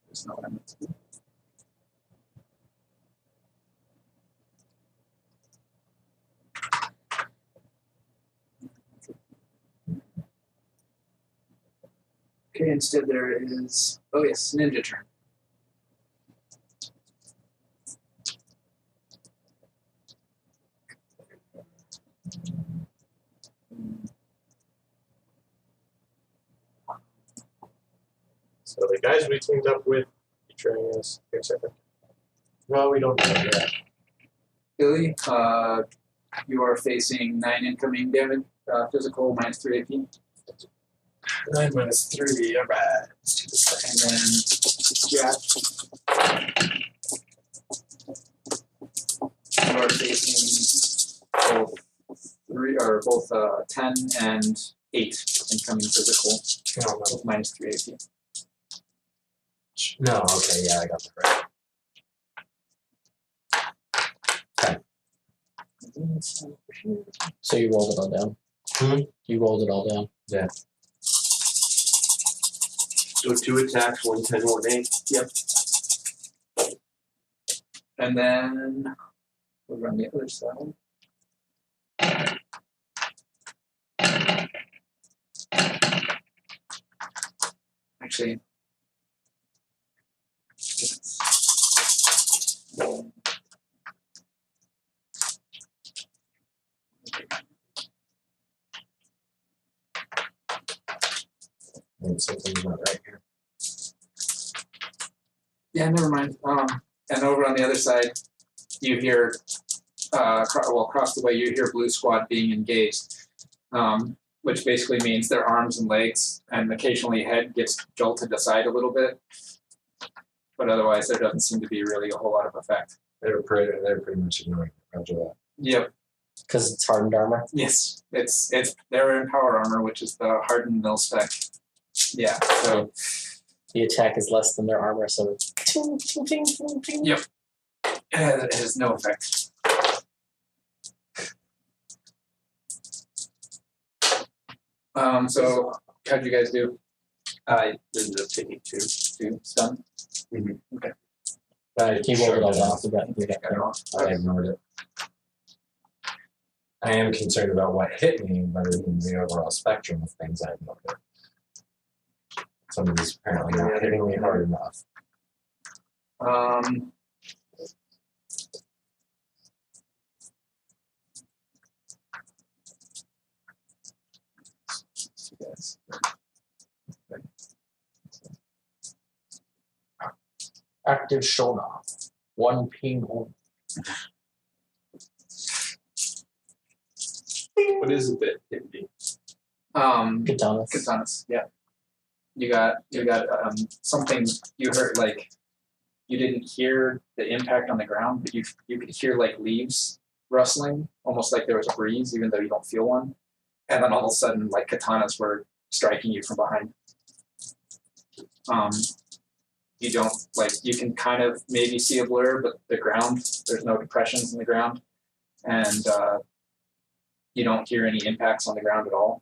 That's not what I meant to do. Okay, instead there is, oh yes, ninja turn. So the guys we teamed up with betraying us, etc. Well, we don't know yet. Billy, you are facing 9 incoming damage, physical -3 AP. 9 -3. All right. Let's do this And then Jack, you are facing both 10 and 8 incoming physical with -3 AP. No, okay, yeah, I got that right. So you rolled it all down. You rolled it all down. Yeah. So 2 attacks, 1 10, 1 8. Yep. And then over on the other side. Actually, Something's not right here. yeah, never mind. And over on the other side, you hear, across the way, you hear Blue Squad being engaged, which basically means their arms and legs and occasionally head gets jolted aside a little bit. But otherwise, there doesn't seem to be really a whole lot of effect. They're pretty much ignoring it. Roger that. Yep. Because it's hardened armor. Yes. It's they're in power armor, which is the hardened mil spec. Yeah. So The attack is less than their armor, so it's ting, ting, ting, ting, ting. Yep. It has no effect. So how'd you guys do? I ended up taking 2. 2 stun? I He rolled it all down. So you got Got it off. I ignored it. I am concerned about what hit me, but in the overall spectrum of things, I ignored it. Some of these apparently not hitting me hard enough. Yes. active sonar. 1 ping only. What is it that hit me? Katanas. Katanas, yeah. You got something you heard, like you didn't hear the impact on the ground, but you could hear like leaves rustling, almost like there was a breeze, even though you don't feel one. And then all of a sudden, like katanas were striking you from behind. You don't you can kind of maybe see a blur, but the ground, there's no depressions in the ground, and you don't hear any impacts on the ground at all,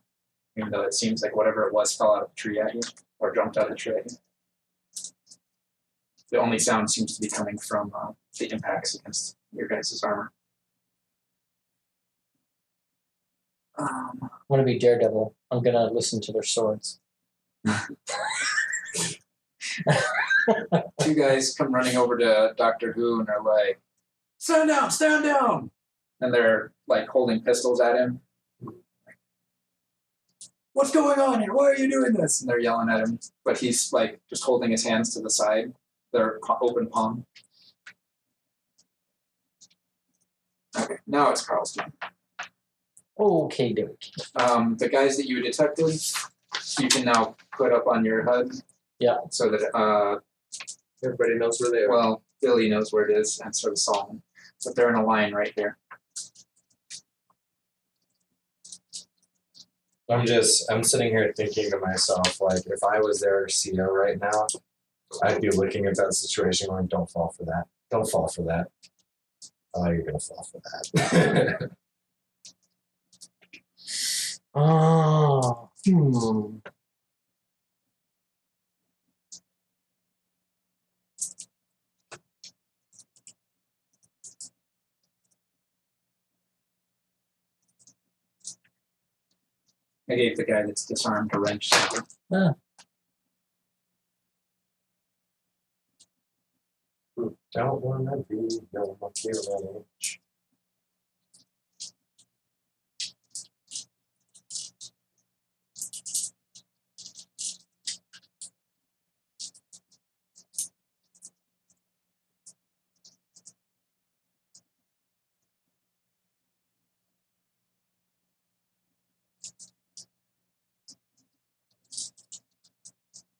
even though it seems like whatever it was fell out of the tree at you or jumped out of the tree at you. The only sound seems to be coming from the impacts against your guys' armor. I'm gonna be Daredevil. I'm gonna listen to their swords. Two guys come running over to Doctor Who and are like, "Stand down, stand down!" And they're like holding pistols at him. "What's going on here? Why are you doing this?" And they're yelling at him, but he's like just holding his hands to the side, their open palm. Okay, now it's Carl's turn. Okay, doke. The guys that you detected, you can now put up on your HUD. Yeah. So that Everybody knows where they are. well, Billy knows where it is, and so does Solomon. But they're in a line right here. I'm sitting here thinking to myself, like, if I was their CEO right now, I'd be looking at that situation going, don't fall for that. Don't fall for that. Oh, you're going to fall for that. Oh. I gave the guy that's disarmed a wrench. Don't want to be no monkey wrench.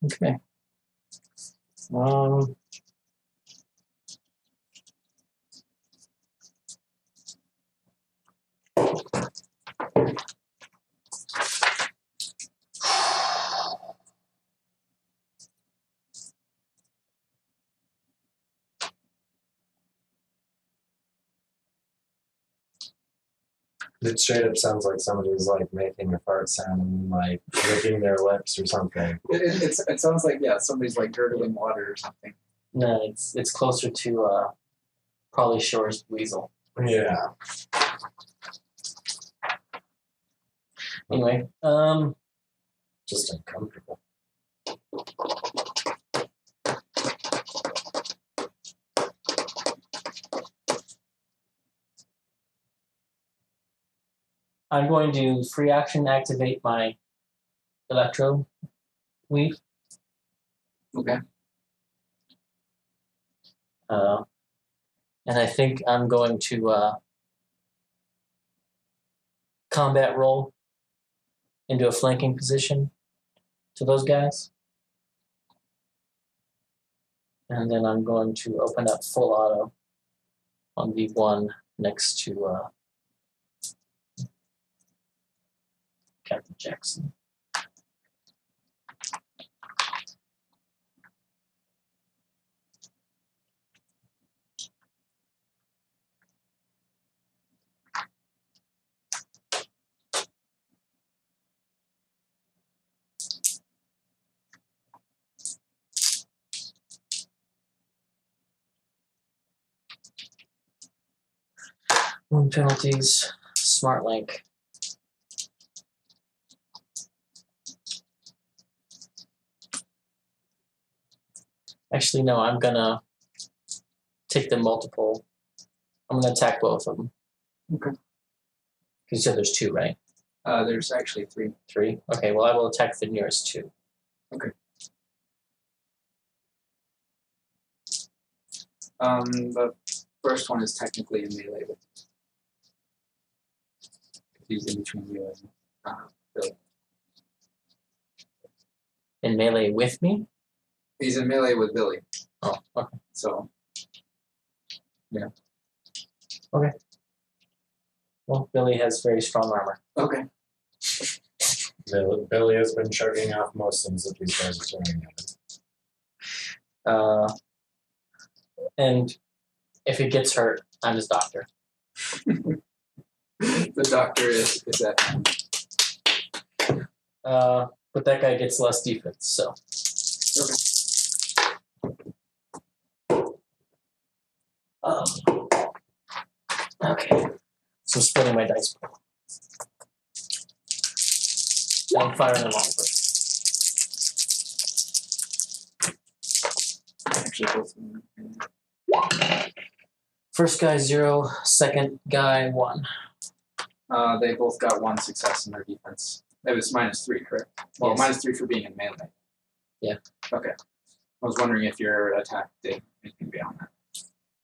Okay. It straight up sounds like somebody's like making a fart sound and like licking their lips or something. It sounds like somebody's like gurgling water or something. No, it's closer to Polly Shore's weasel. Yeah. Anyway, Just uncomfortable. I'm going to free action activate my electro weave. Okay. And I think I'm going to combat roll into a flanking position to those guys. And then I'm going to open up full auto on the one next to Captain Jackson. Wound penalties, smart link. Actually, no, I'm gonna take the multiple. I'm gonna attack both of them. Okay. Because you said there's two, right? There's actually 3. 3? Okay, well, I will attack the nearest 2. Okay. The first one is technically in melee with he's in between you and Bill. In melee with me? He's in melee with Billy. Oh, okay. So Well, Billy has very strong armor. okay. Billy has been chugging off most things that these guys are throwing at him. And if he gets hurt, I'm his doctor. The doctor is at hand. But that guy gets less defense, so. Okay. So I'm splitting my dice pool. And I'm firing a long burst. Actually, both of them. First guy 0, second guy 1. They both got 1 success in their defense. It was -3, correct? Well, Yes. -3 for being in melee. Yeah. Okay. I was wondering if your attack did anything beyond that.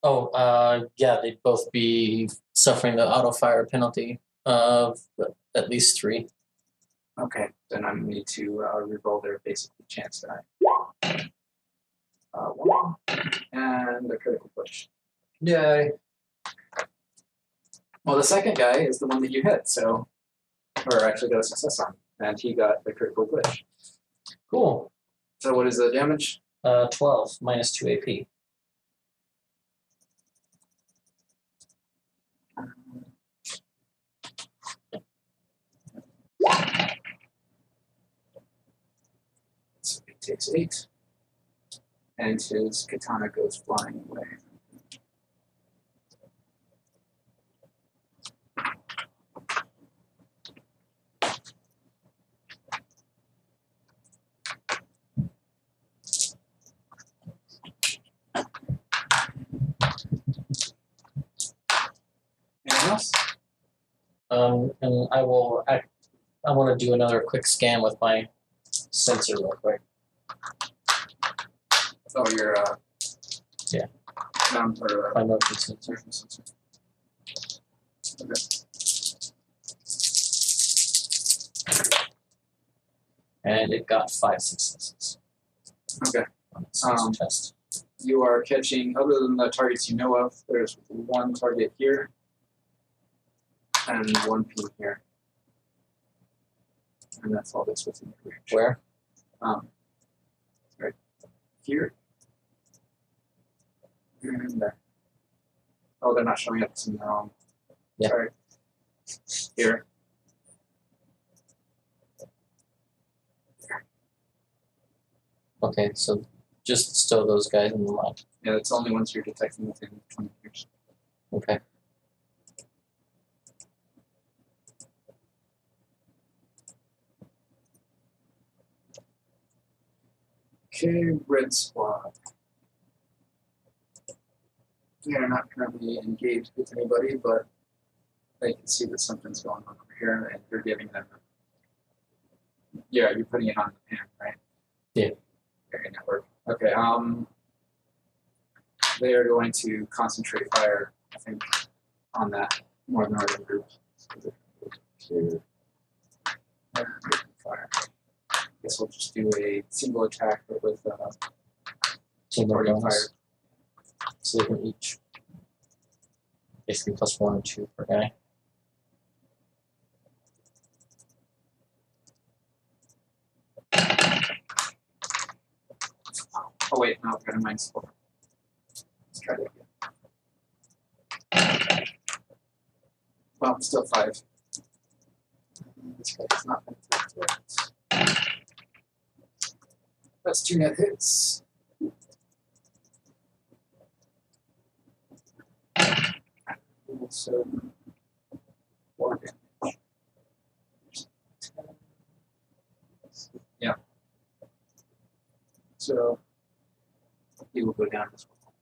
Oh, yeah, they'd both be suffering the auto fire penalty of at least 3. Okay, then I need to reroll their basic chance die. 1 and a critical push. Yay! Well, the second guy is the one that you hit, so, or actually got a success on, and he got the critical push. Cool. So what is the damage? 12 minus 2 AP. So he takes 8, and his katana goes flying away. Anything else? And I will. I want to do another quick scan with my sensor real quick. Oh, your Yeah. Or My motion sensor. motion sensor. Okay. And it got 5 successes Okay. on its sensor test. You are catching, other than the targets you know of, there's 1 target here and 1 pin here. And that's all that's within your range. Where? Right here. And there. Oh, they're not showing up. It's in the wrong. Yeah. Sorry. here. Okay, so just stow those guys in the line. Yeah, it's only once you're detecting within 20 meters. Okay. Okay, red squad. They are not currently engaged with anybody, but they can see that something's going on over here, and you're giving them. Yeah, you're putting it on the pan, right? Yeah. Area network. Okay. They are going to concentrate fire, I think, on that more northern group. So here. And fire. I guess we'll just do a single attack, but with Team supporting fire. bonus. So they can each basically plus 1 or 2 per guy. Oh wait, no, I've got a -4. Let's try that again. Well, still 5. This guy's not going to take it. That's 2 net hits. So 4 damage. Yeah. So he will go down as well.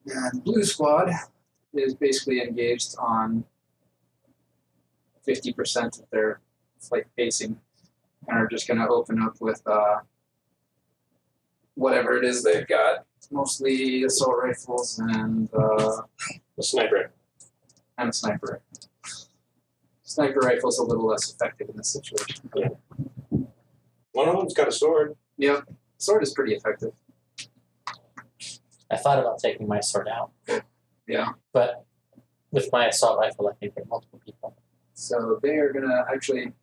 And blue squad is basically engaged on 50% of their flight pacing and are just going to open up with whatever it is they've got, mostly assault rifles and The sniper. a sniper rifle. Sniper rifle's a little less effective in this situation. One of them's got a sword. Yep, sword is pretty effective. I thought about taking my sword out. Yeah. But with my assault rifle, I can hit multiple people. So they are going to actually.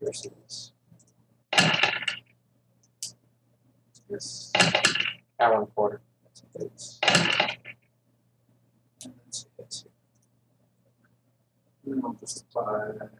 Versus this. Hour and a quarter. That's and that's it. And I'll just apply.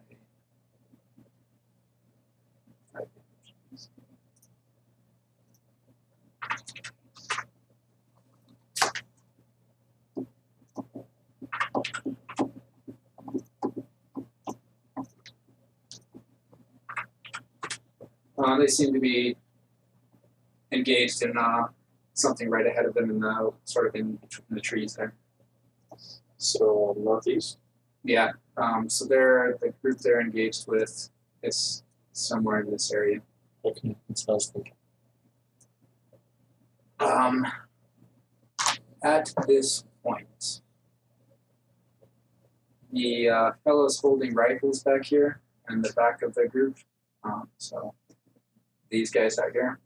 They seem to be engaged in something right ahead of them in the sort of in the trees there. So northeast. Yeah. So they're the group they're engaged with is somewhere in this area. Okay, that's what I was thinking. At this point, the fellows holding rifles back here in the back of the group. So these guys out here.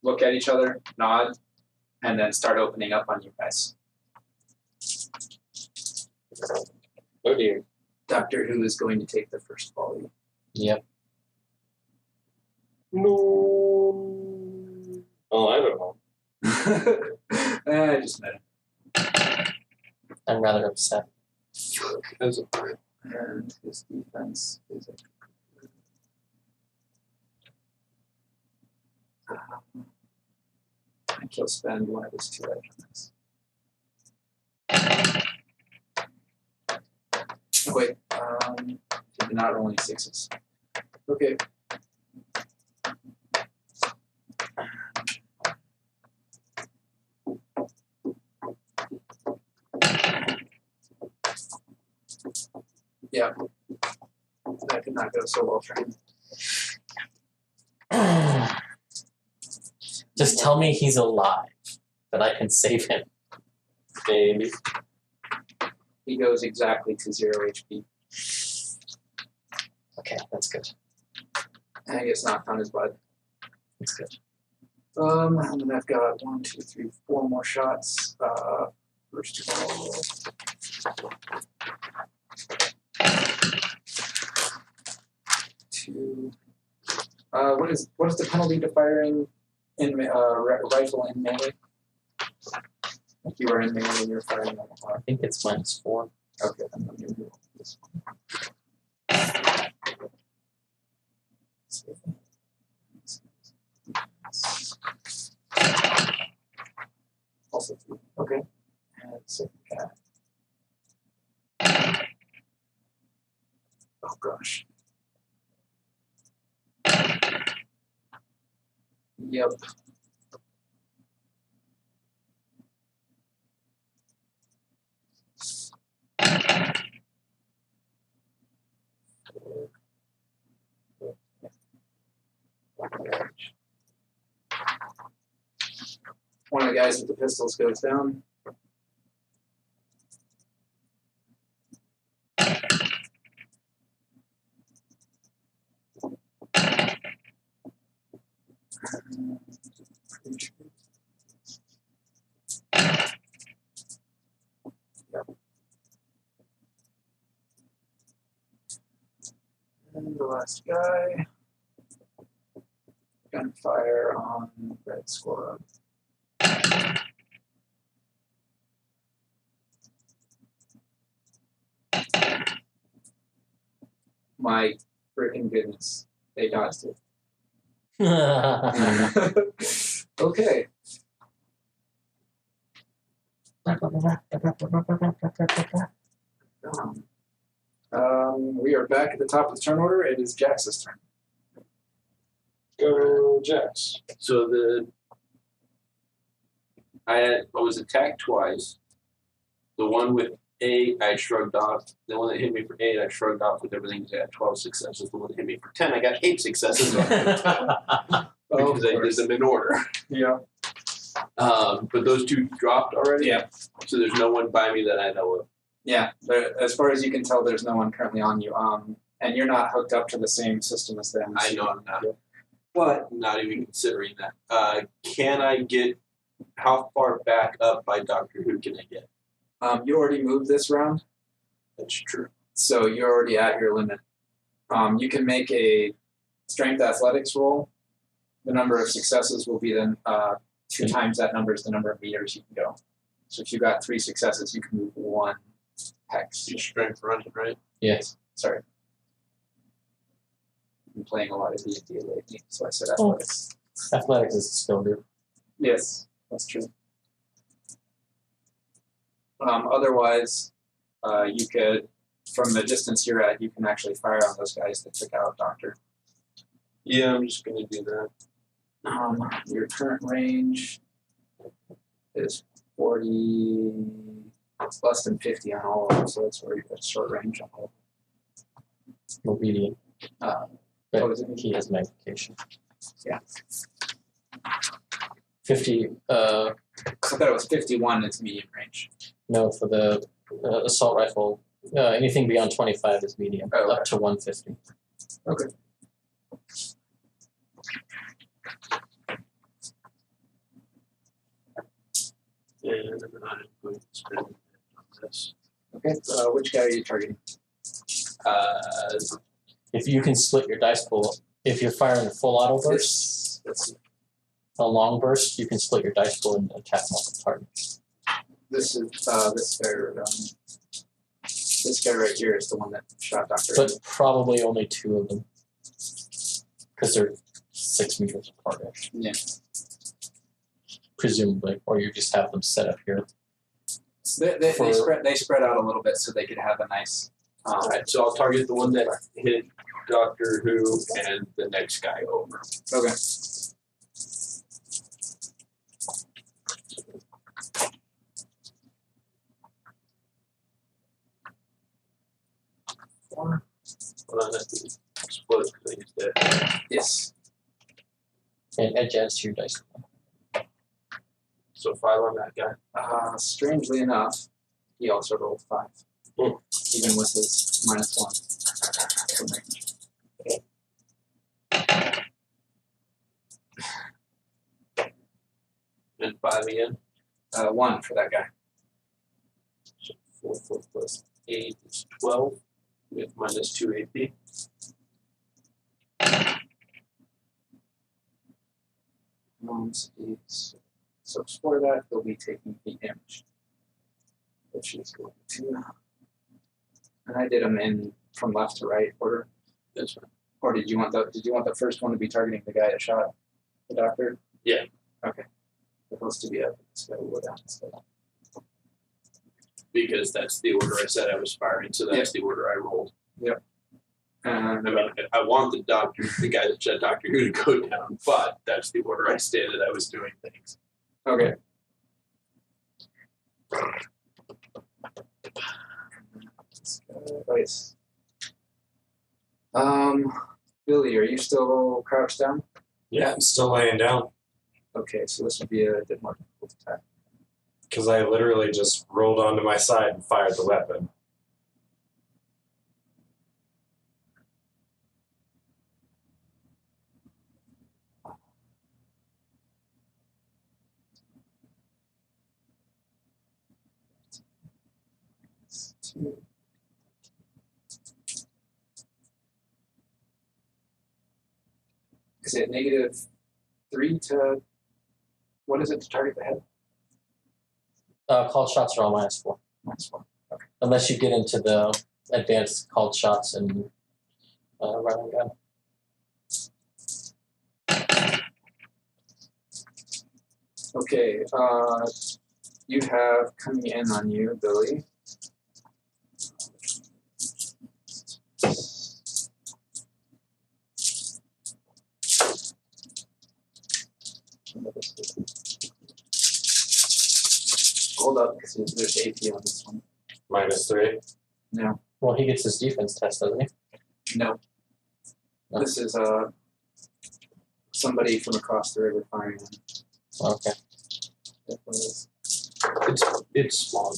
Look at each other, nod, and then start opening up on you guys. Oh dear. Doctor Who is going to take the first volley. Yep. No. Oh, I don't know. I just met him. I'm rather upset. As a And his defense is a I think he'll spend one of his 2 edge on this. Oh, wait, he did not roll any 6s. Okay. Yeah, that did not go so well for him. Just tell me he's alive, that I can save him. Maybe. He goes exactly to 0 HP. Okay, that's good. And he gets knocked on his butt. That's good. And then I've got 1, 2, 3, 4 more shots. First of all, two. What is the penalty to firing in rifle in melee? If you were in melee and you're firing on I think it's -4. Okay, then let me remove this one. Also, okay. And second cat. Oh gosh. Yep. One of the guys with the pistols goes down. Yep. And the last guy. Gunfire on red squad. My freaking goodness. They dodged it. Okay. We are back at the top of the turn order. It is Jax's turn. Go Jax. So I was attacked twice. The one with 8, I shrugged off. The one that hit me for 8, I shrugged off with everything. I had 12 successes. The one that hit me for 10, I got 8 successes. Because I did them in order. Yeah. But those 2 dropped already? Yeah. So there's no one by me that I know of. Yeah. As far as you can tell, there's no one currently on you. And you're not hooked up to the same system as them. I know I'm not. But Not even considering that. Can I get, how far back up by Doctor Who can I get? you already moved this round, That's true. so you're already at your limit. You can make a strength athletics roll. The number of successes will be then 2 times that number is the number of meters you can go. So if you got 3 successes, you can move 1 hex. Your strength running, right? Yes. Sorry. I've been playing a lot of D&D lately, so I said athletics. Athletics is a skill group. Yes, that's true. Otherwise, you could, from the distance you're at, you can actually fire on those guys that took out Doctor. Yeah, I'm just going to do that. Your current range is 40, it's less than 50 on all of them, so that's where you got short range on all No medium. of them. But what is it? he has magnification. Yeah. 50. I thought it was 51, it's medium range. No, for the assault rifle, anything beyond 25 is medium, Oh, okay. up to 150. Okay. And I'm going to spend on this. Okay, which guy are you targeting? If you can split your dice pool, if you're firing a full auto burst, Let's see. a long burst, you can split your dice pool and attack multiple targets. This is this guy. This guy right here is the one that shot Doctor. But probably only 2 of them. Because they're 6 meters apart. Yeah. Presumably. Or you just have them set up here. So they spread out a little bit so they could have a nice. Alright, so I'll target the one that hit Doctor Who and the next guy over. Okay. Hold on, that's split because I used that. Yes. And edge adds to your dice pool. So 5 on that guy. Strangely enough, he also rolled 5, Hmm. even with his -1 from range. 5 again. 1 for that guy. 4 plus 8 is 12 with minus 2 AP. So explore that, he'll be taking 8 damage. Which is going to. And I did them in from left to right order. That's fine. Or did you want the first one to be targeting the guy that shot the doctor? Yeah. Okay. Supposed to be up. So we'll go down instead. Because that's the order I said I was firing, so that's the order I rolled. Yep. I mean, I want the guy that shot Doctor Who to go down, but that's the order I stated I was doing things. Okay. Nice. Billy, are you still crouched down? Yeah, I'm still laying down Okay, so this would be a bit more difficult attack. because I literally just rolled onto my side and fired the weapon. Is it -3 to what is it to target the head? Called shots are all -4. -1. Unless you get into the advanced called shots and run and gun. Okay, you have coming in on you, Billy. Hold up, because there's AP on this one. -3. No, Well, he gets his defense test, doesn't he? no. This is somebody from across the river firing him. Okay. That was It's smog.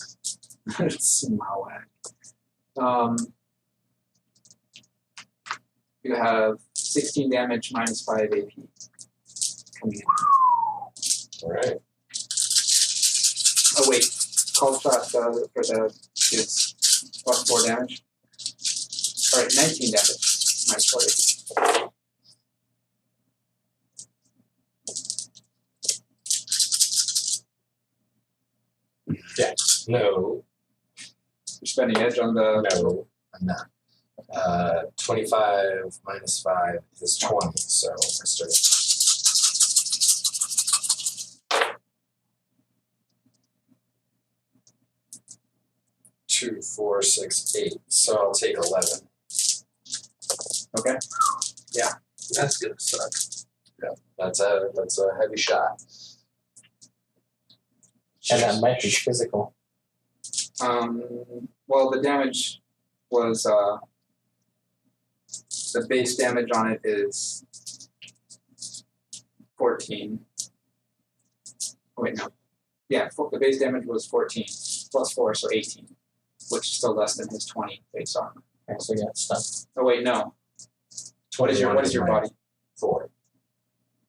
it's Mawak. You have 16 damage -5 AP coming in. All right. Oh wait, call shot for the is +4 damage. Alright, 19 damage -4 AP. No, You're spending edge on the no, I'm not. 25 -5 is 20, so I start. 2, 4, 6, 8. So I'll take 11. Okay. That's gonna suck. That's a heavy shot. And that might be physical. Well, the damage was the base damage on it is 14. Oh, wait, no. Yeah, the base damage was 14 +4, so 18, which is still less than his 20 base armor. Okay, so yeah, it's done. Oh wait, no. What is your 21 body? 4.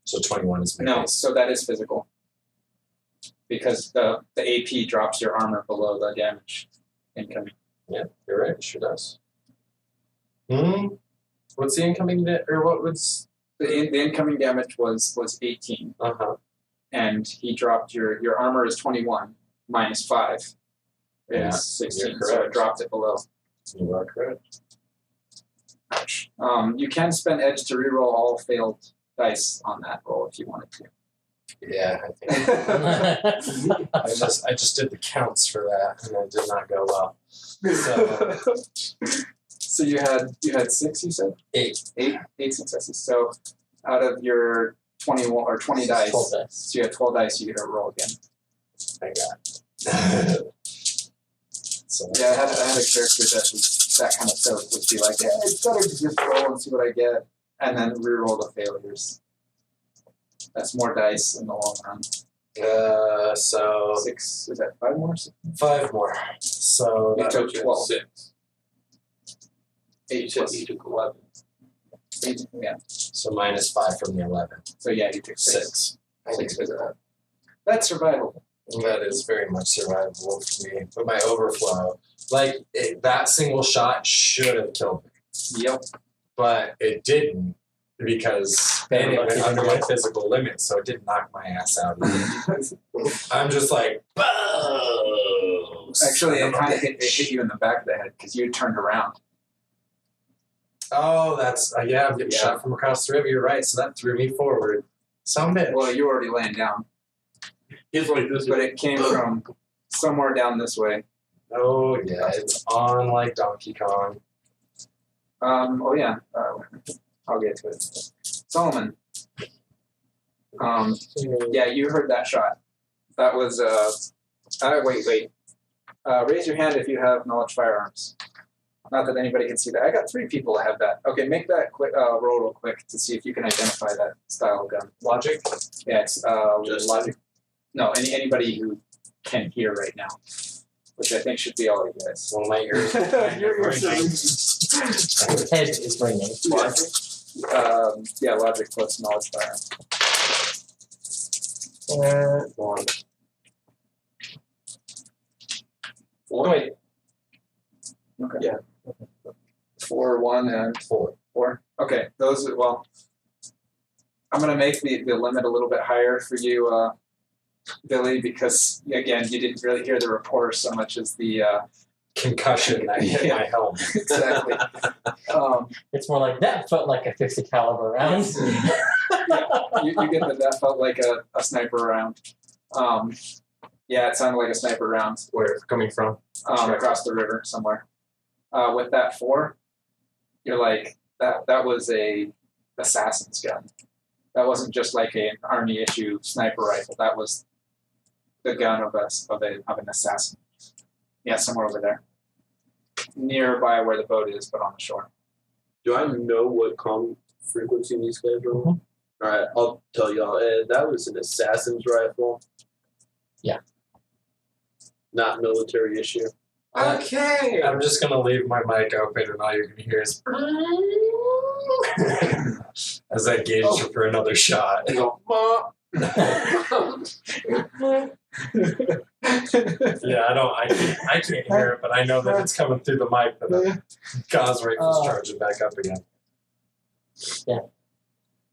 So 21 is my No, base. so that is physical. Because the AP drops your armor below the damage incoming. Yeah, you're right. It sure does. What's the incoming or what was? The incoming damage was 18, and he dropped your armor is 21 -5 Yeah, is 16, you're so it correct. dropped it below. You are correct. You can spend edge to reroll all failed dice on that roll if you wanted to. Yeah, I think I just did the counts for that, and it did not go well. So you had 6, you said? 8. 8 successes. So out of your 21 or 20 dice, 12 dice. so you had 12 dice, you get to roll again. I got. So Yeah, I had a character that was that kind of stuff would be like, yeah, it's better to just roll and see what I get, and then reroll the failures. That's more dice in the long run. So 6, is that 5 more? 5 more. So You that, took 12. 6. 8 You said plus you took 11. 8, yeah. so -5 from the 11. So yeah, you took 6. 6. 6 was that. That's survivable. That is very much survivable for me. But my overflow, that single shot should have killed me. Yep. But it didn't because then it went under my physical limit, so it did knock my ass out. I'm just like, boom! Actually, it kind of hit you in the back of the head because you turned around. Oh, that's, I'm getting shot from across the river. You're right, so that threw me forward. Some bitch. Well, you were already laying down. He's like this. But it came from somewhere down this way. Oh, yeah, it's on like Donkey Kong. Oh, yeah. I'll get to it. Solomon. Yeah, you heard that shot. That was, wait. Raise your hand if you have knowledge firearms. Not that anybody can see that. I got 3 people that have that. Okay, make that quick roll real quick to see if you can identify that style of gun. Logic? Yeah, it's Just logic. No, anybody who can hear right now, which I think should be all of you guys. Well, my ears. Your Head is ringing. logic. Yeah, logic plus knowledge fire. One. Four. Wait. Okay. Yeah. 4, 1, and 4. Okay, those. Well, I'm gonna make the limit a little bit higher for you, Billy, because again, you didn't really hear the report so much as the Concussion that hit my helmet. exactly. It's more like that felt like a 50 caliber round. You get that felt like a sniper round. Yeah, it sounded like a sniper round. Where coming from? Across the river somewhere. With that 4, you're like that was a assassin's gun. That wasn't just like an army issue sniper rifle. That was the gun of an assassin. Yeah, somewhere over there, nearby where the boat is, but on the shore. Do I know what comm frequency these guys are on? All right, I'll tell y'all. That was an assassin's rifle. Yeah. Not military issue. Okay. I'm just going to leave my mic open and all you're going to hear is as I gauge you for another shot. You go, "Ma." Yeah, I can't hear it, but I know that it's coming through the mic that the Gauss rifle's charging back up again. Yeah.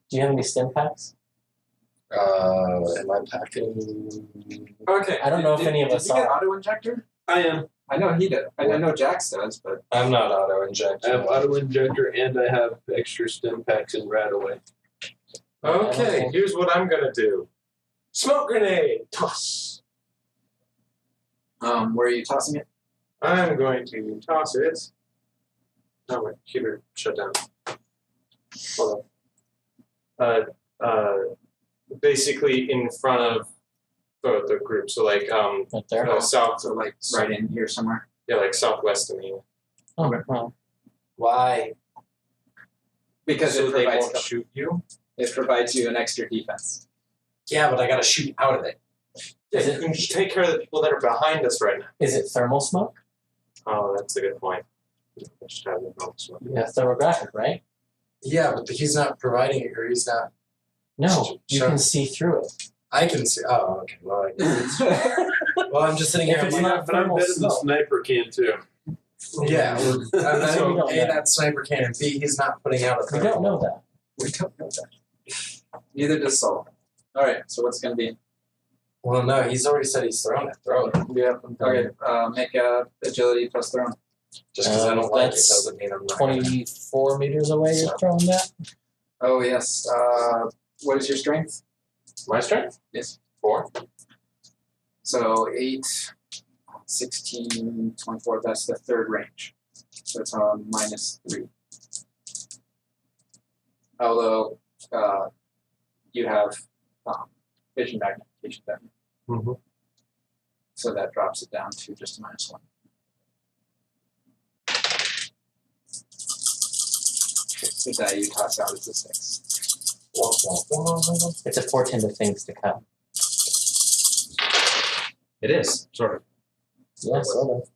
Do you have any stim packs? Am I packing? Okay. I don't know if any of us Did you get are. auto injector? I am. I know he did. I know Jax does, but I'm not auto I injecting. have auto injector and I have extra stim packs in Radaway. Okay, here's what I'm gonna do. Smoke grenade! Toss! where are you tossing it? I'm going to toss it. Oh, my computer shut down. Hold on. Basically in front of the group. So like Right there. south, So like right in here somewhere. yeah, like southwest of me. Oh, well, Why? Because So it they provides won't shoot you. it provides you an extra defense. Yeah, but I got to shoot out of it. Yeah, Is you it- can just take care of the people that are behind us right now. is it thermal smoke? Oh, that's a good point. I should have the notes. Yeah, thermographic, right? Yeah, but he's not providing it, or he's not. No, you Sure. can see through it. I can see. Oh, okay. Well, well, I'm just sitting here. If it's I'm like, not But I thermal bet the smoke. sniper can too. yeah. Well, I'm So we not, don't A, know. that sniper can, and B, he's not putting out a We thermal. don't know that. We don't know that. Neither does Saul. All right. So what's going to be? Well, no, he's already said he's throwing it. Throw it. Yeah. Okay. Make agility plus thrown. Just because I don't like it That's doesn't mean I'm not. gonna- 24 meters away, you're throwing that? Oh yes. What is your strength? My strength? Yes. 4. So 8, 16, 24. That's the third range. So it's -3. Although you have vision magnification then. Mhm. So that drops it down to just a -1. The die you toss out is a 6. It's a portent of things to come. It is, sort of. Yeah, sort of.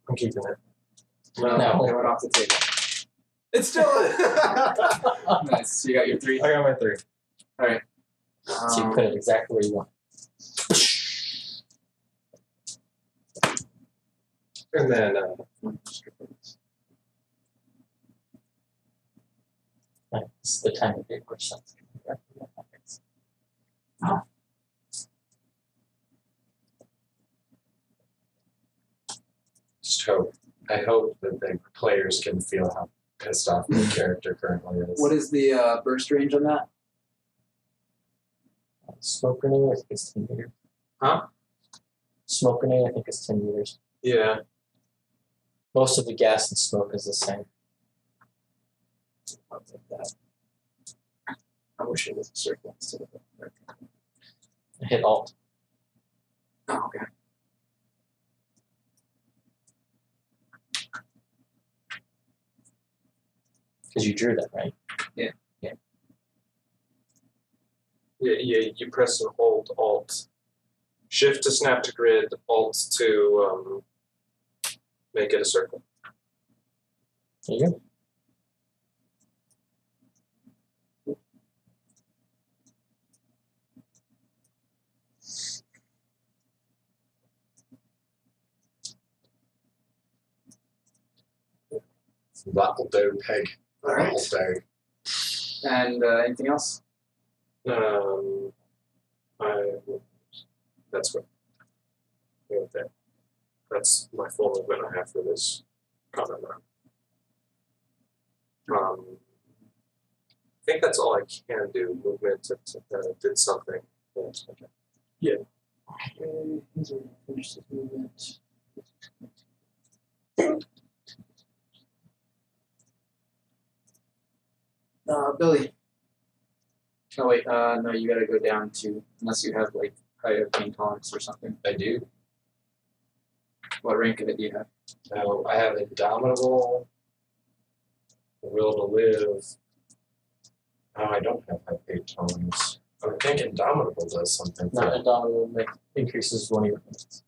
I'm keeping it. No, No. it went off the table. It's still Nice. So you got your 3. I got my 3. All right. So you put it exactly where you want. And then It's the time of day where something happens. Just hope. I hope that the players can feel how pissed off the character currently is. What is the burst range on that? Smoke grenade, I think it's 10 meters. Huh? Smoke grenade, I think it's 10 meters. yeah, Most of the gas and smoke is the same. I'll take that. I wish it was a circle instead of a rectangle. Hit Alt. Oh, okay. Because you drew that, right? you press and hold Alt. Shift to snap to grid, Alt to make it a circle. There you go. That'll do, pig. All right. That'll do. And anything else? That's what. Right there. That's my full movement I have for this combat round. I think that's all I can do. Movement did something. Yeah. Okay. Okay, he's already finished his movement. Billy. Oh wait, no, you gotta go down to, unless you have like higher pain tolerance or something. I do. What rank of it do you have? No, I have Indomitable, Will to Live. Oh, I don't have high pain tolerance. I think Indomitable does something for Not it. Indomitable increases one of your limits.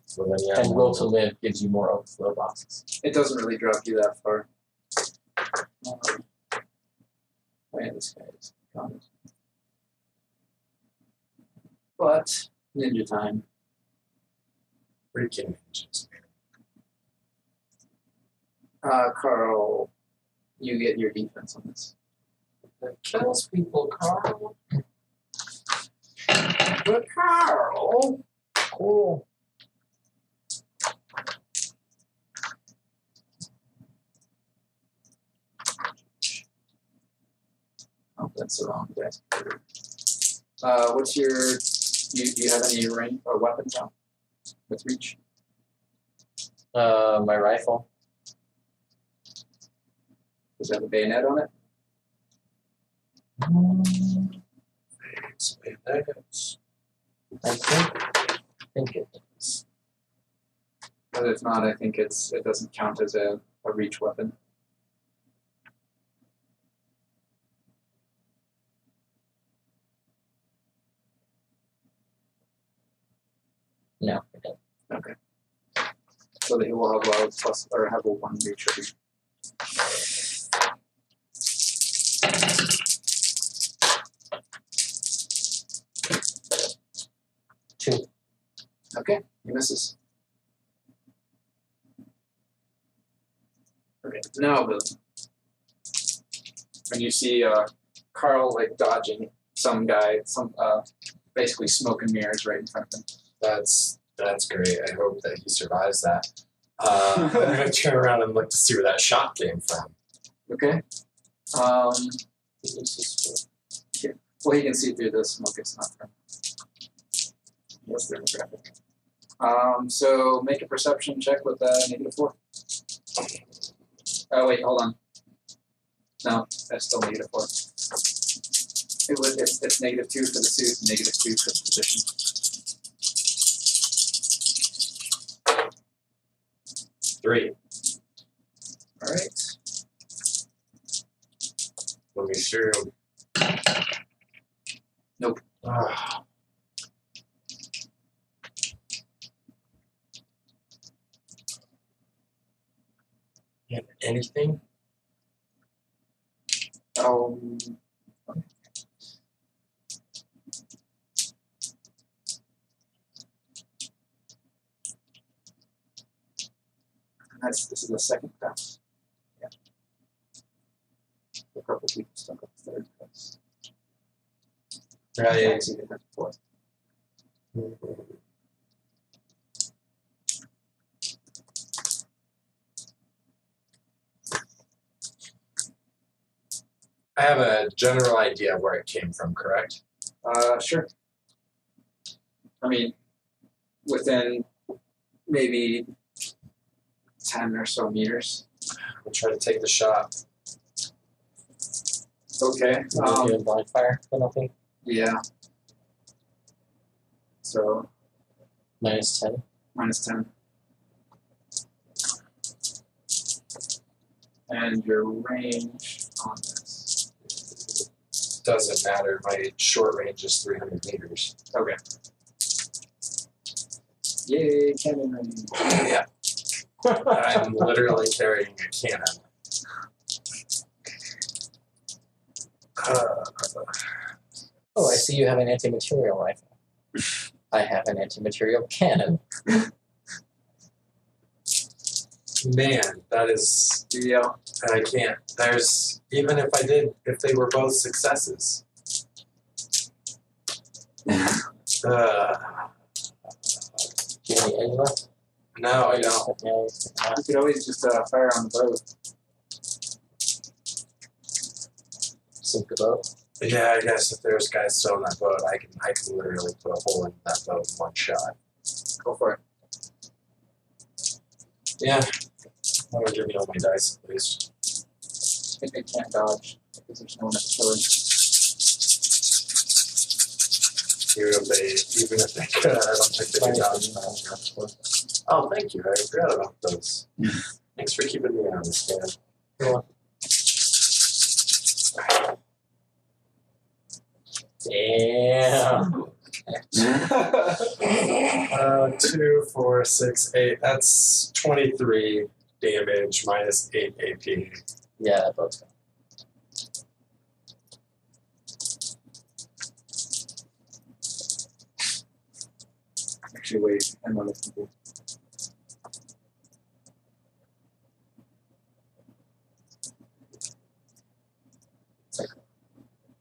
So then, yeah. And Will to Live gives you more overflow boxes. It doesn't really drop you that far. Oh yeah, this guy is gone. But ninja time. Freaking ninjas, man. Carl, you get your defense on this. That kills people, Carl. But Carl, Cool. oh, that's the wrong desk. What's your? Do you have any range or weapons out with reach? My rifle. Does it have a bayonet on it? I think it is. But if not, I think it doesn't count as a reach weapon. No, it doesn't. Okay. So that he will have a plus or have a 1 reach. Two. Okay, he misses. Okay, now Billy. When you see Carl like dodging some guy, basically smoke and mirrors right in front of him. That's great. I hope that he survives that. I'm gonna turn around and look to see where that shot came from. Okay. Well, he can see through the smoke. It's not from. Yes, demographic. So make a perception check with -4. Oh wait, hold on. No, that's still -4. It's -2 for the suit, and -2 for the position. 3. All right. Let me shoot him. Nope. Ah. Anything? This is the second pass. Yeah. The purple people still got the third pass. Right. Actually, they have the fourth. I have a general idea of where it came from, correct? Sure. I mean, within maybe 10 or so meters. We'll try to take the shot. Okay. Doing blind fire penalty, Yeah. So -10. -10. And your range on this. Doesn't matter. My short range is 300 meters. Okay. Yay, cannon range. Yeah. I'm literally carrying a cannon. Oh, I see you have an anti-material rifle. I have an anti-material cannon. Man, that is. Yeah. I can't. There's. Even if I did, if they were both successes. Do you have any edge left? No, I don't. Yeah, You could always just fire on the boat. sink the boat. Yeah, I guess if there's guys still on that boat, I can literally put a hole in that boat in one shot. Go for it. Yeah. I'm gonna give me all my dice at least. I think they can't dodge because there's no one at the shore. Even if they could, I don't think they could dodge. Oh, thank you. I forgot about those. Thanks for keeping me honest, man. Damn. 2, 4, 6, 8. That's 23 damage minus 8 AP. Yeah, that boat's gone. Actually, wait. I know this can do.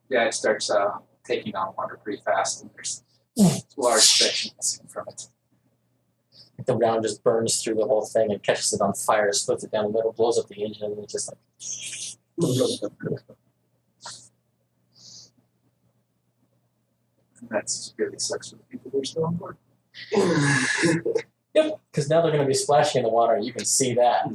Yeah, it starts taking on water pretty fast, and there's large sections from it. The round just burns through the whole thing and catches it on fire, splits it down the middle, blows up the engine, and it's just like. And that's really sucks for the people who are still on board. Yep, because now they're going to be splashing in the water, and you can see that.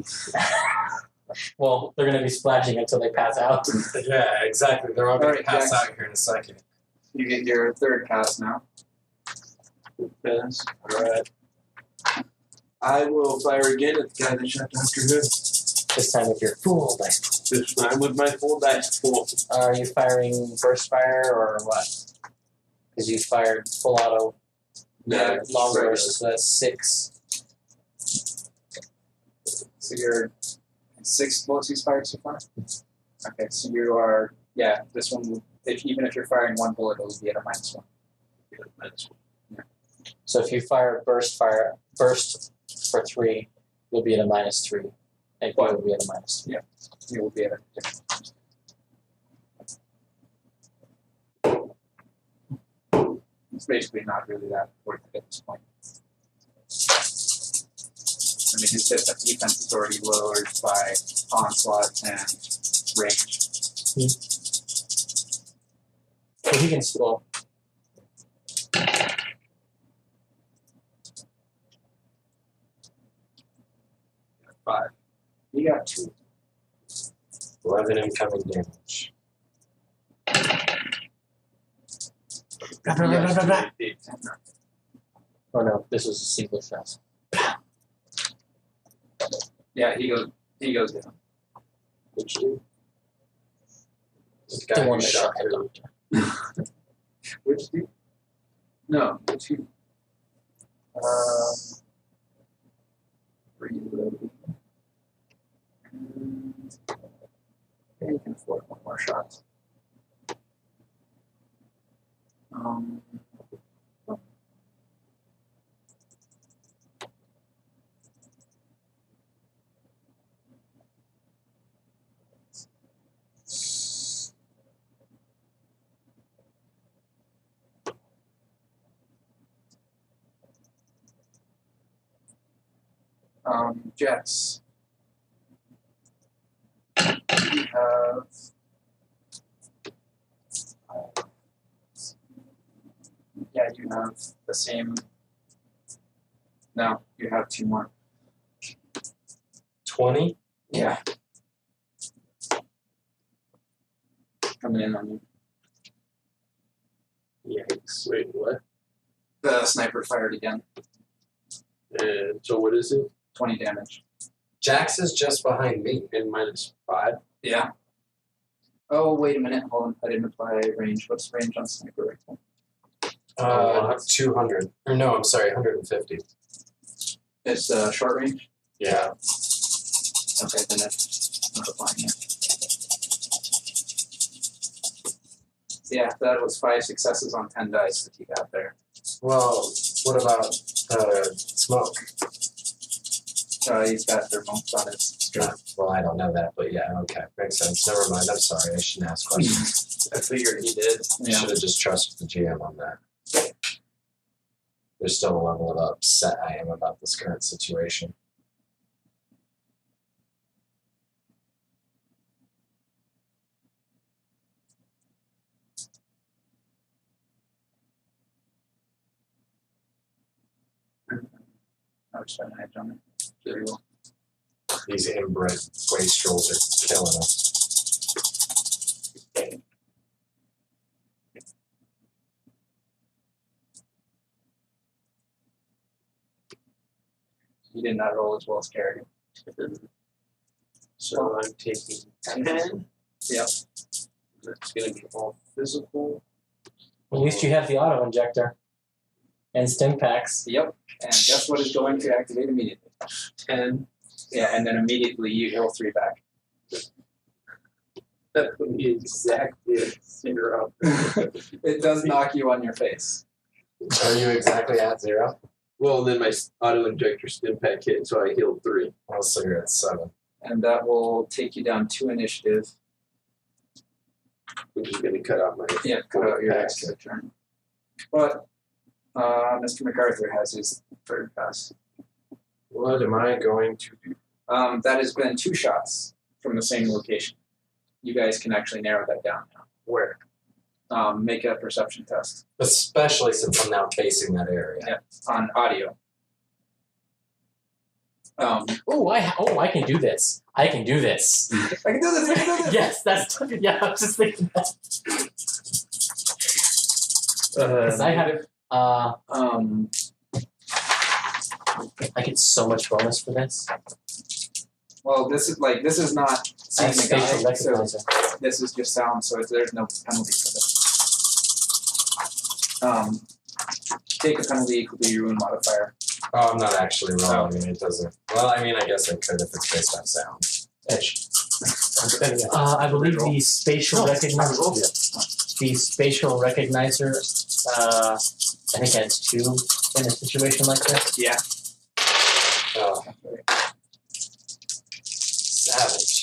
Well, they're going to be splashing until they pass out. Yeah, exactly. They're all going to Alright, pass Jax. out here in a second. You get your third pass now. Pass. Alright. I will fire again at the guy that shot Dr. Who. This time with your full dice. This time with my full dice pool. Are you firing burst fire or what? Because you fired full auto No, long regular. burst, so that's 6. So you're 6 bullets he's fired so far? Okay, so you are, yeah, this one, even if you're firing one bullet, it'll be at a -1. So if you fire burst for 3, you'll be at a -3. And you will be at a -3. Yeah, you will be at a different. It's basically not really that worth it at this point. I mean, his defense is already lowered by onslaught and range. So he can still. Five. You got 2. 11 incoming damage. Oh no, this is a single shot. Yeah, he goes down. Which dude? The The guy one who that shot shot the through. doctor. Which dude? No, which dude? Reloading. Yeah, you can afford one more shot. Jets. You have. Yeah, you have the same. No, you have 2 more. 20. Yeah. Coming in on you. Yikes. Wait, what? The sniper fired again. And so what is it? 20 damage. Jax is just behind me. And -5. Yeah. Oh, wait a minute. Hold on. I didn't apply range. What's range on sniper rifle? 200. Or no, I'm sorry, 150. It's short range? Yeah. Okay, then it's not applying it. Yeah, that was 5 successes on 10 dice that you got there. Well, what about smoke? He's got thermals on his strap. Well, I don't know that, but yeah, okay. Makes sense. Never mind. I'm sorry. I shouldn't ask questions. I figured he did. I should have just trusted the GM on that. There's still a level of upset I am about this current situation. I was trying to hedge on it. Very well. These inbred wastrels are killing us. You did not roll as well as Kerrigan. So I'm taking 10. Yep. That's going to be all physical. At least you have the auto injector and stim packs. Yep. And guess what is going to activate immediately? 10. Yeah, and then immediately you heal 3 back. That would be exactly 0. It does knock you on your face. Are you exactly at 0? Well, then my auto injector stim pack hit, so I healed 3. Oh, so you're at 7. And that will take you down 2 initiative. Which is going to cut out my. Yeah, cut out your pack. extra turn. But Mr. MacArthur has his third pass. What am I going to do? That has been 2 shots from the same location. You guys can actually narrow that down now. Where? Make a perception test Especially since I'm now facing that area. Yeah. on audio. I can do this. I can do this. I can do this. I can do this. Yes, that's yeah. I was just thinking that. 'Cause I have I get so much bonus for this. Well, this is not seeing That's the guy, spatial so recognizer. this is just sound, so there's no penalty for this. Take a penalty equal to your wound modifier. Oh, I'm not actually rolling. I mean, it doesn't. Well, I mean, I guess I could if it's based on sound. I believe the spatial recognizer. The spatial recognizer. I think adds 2 in a situation like this. Yeah. Oh, savage.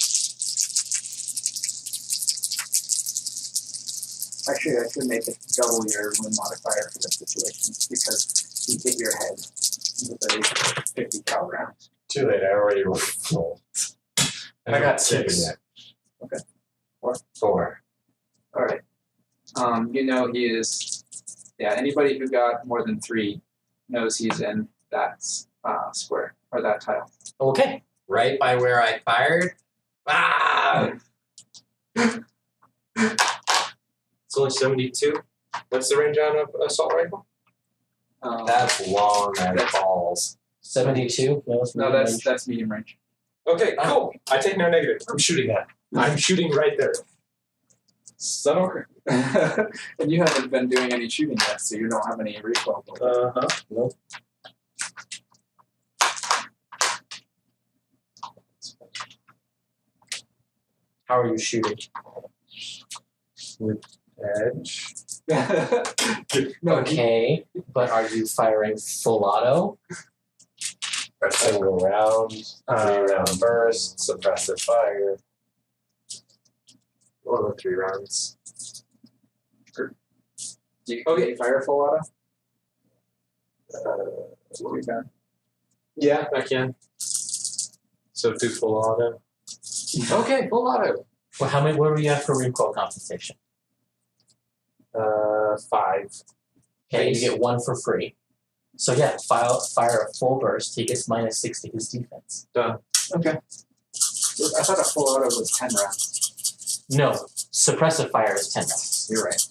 Actually, I should make it double your wound modifier for this situation because he hit your head with a 50 cal round. Too late. I already rolled. I got 6. Yet. Okay. 4. All right. You know he is. Yeah. Anybody who got more than 3 knows he's in that square or that tile. Okay. Right by where I fired. Ah! It's only 72. What's the range on an assault rifle? That's long as balls. 72. No, that's medium range. Okay, cool. I take no negative. I'm shooting that. I'm shooting right there. Son of a... And you haven't been doing any shooting yet, so you don't have any recoil. Uh-huh. Nope. How are you shooting? With edge. No, Okay, but are you firing full auto? A single round, 3-round burst, suppressive fire. Or the 3 rounds. can you fire full auto? What we got? Yeah, I can. So do full auto. Okay, full auto. Well, how many? What were you at for recoil compensation? 5. Okay, you get 1 for free. So yeah, fire a full burst. He gets -6 to his defense. Okay. I thought a full auto was 10 rounds. No, suppressive fire is 10 rounds. You're right.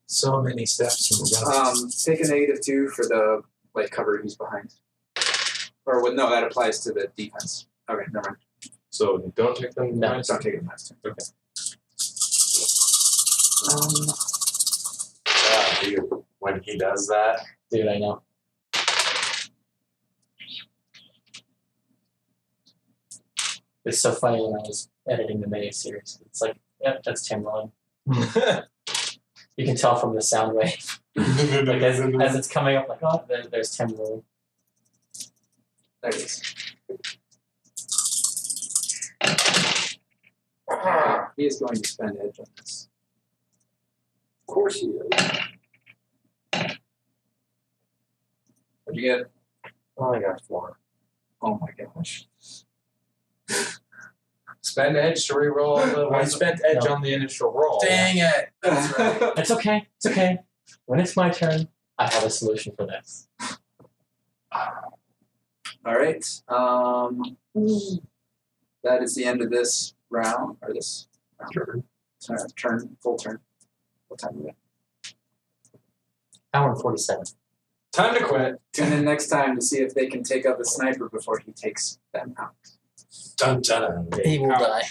So many steps from the gun. Take a -2 for the cover he's behind. Or no, that applies to the defense. Okay, never mind. So don't take them. No. Don't take it last turn. Okay. Dude, when he does that, Dude, I know. It's so funny when I was editing the mini series. It's like, yep, that's Tim rolling. You can tell from the sound wave. Like as it's coming up, like, oh, there's Tim rolling. There it is. He is going to spend edge on this. Of course he is. What'd you get? Oh, I got 4. Oh my gosh. spend edge to reroll the I spent edge No. on the initial roll. Dang it! That's right. It's okay. It's okay. When it's my turn, I have a solution for this. All right. That is the end of this round, or this round. Turn, full turn. What time is it? Hour and 47. Time to quit. Tune in next time to see if they can take out the sniper before he takes them out. Dun dun. He will die.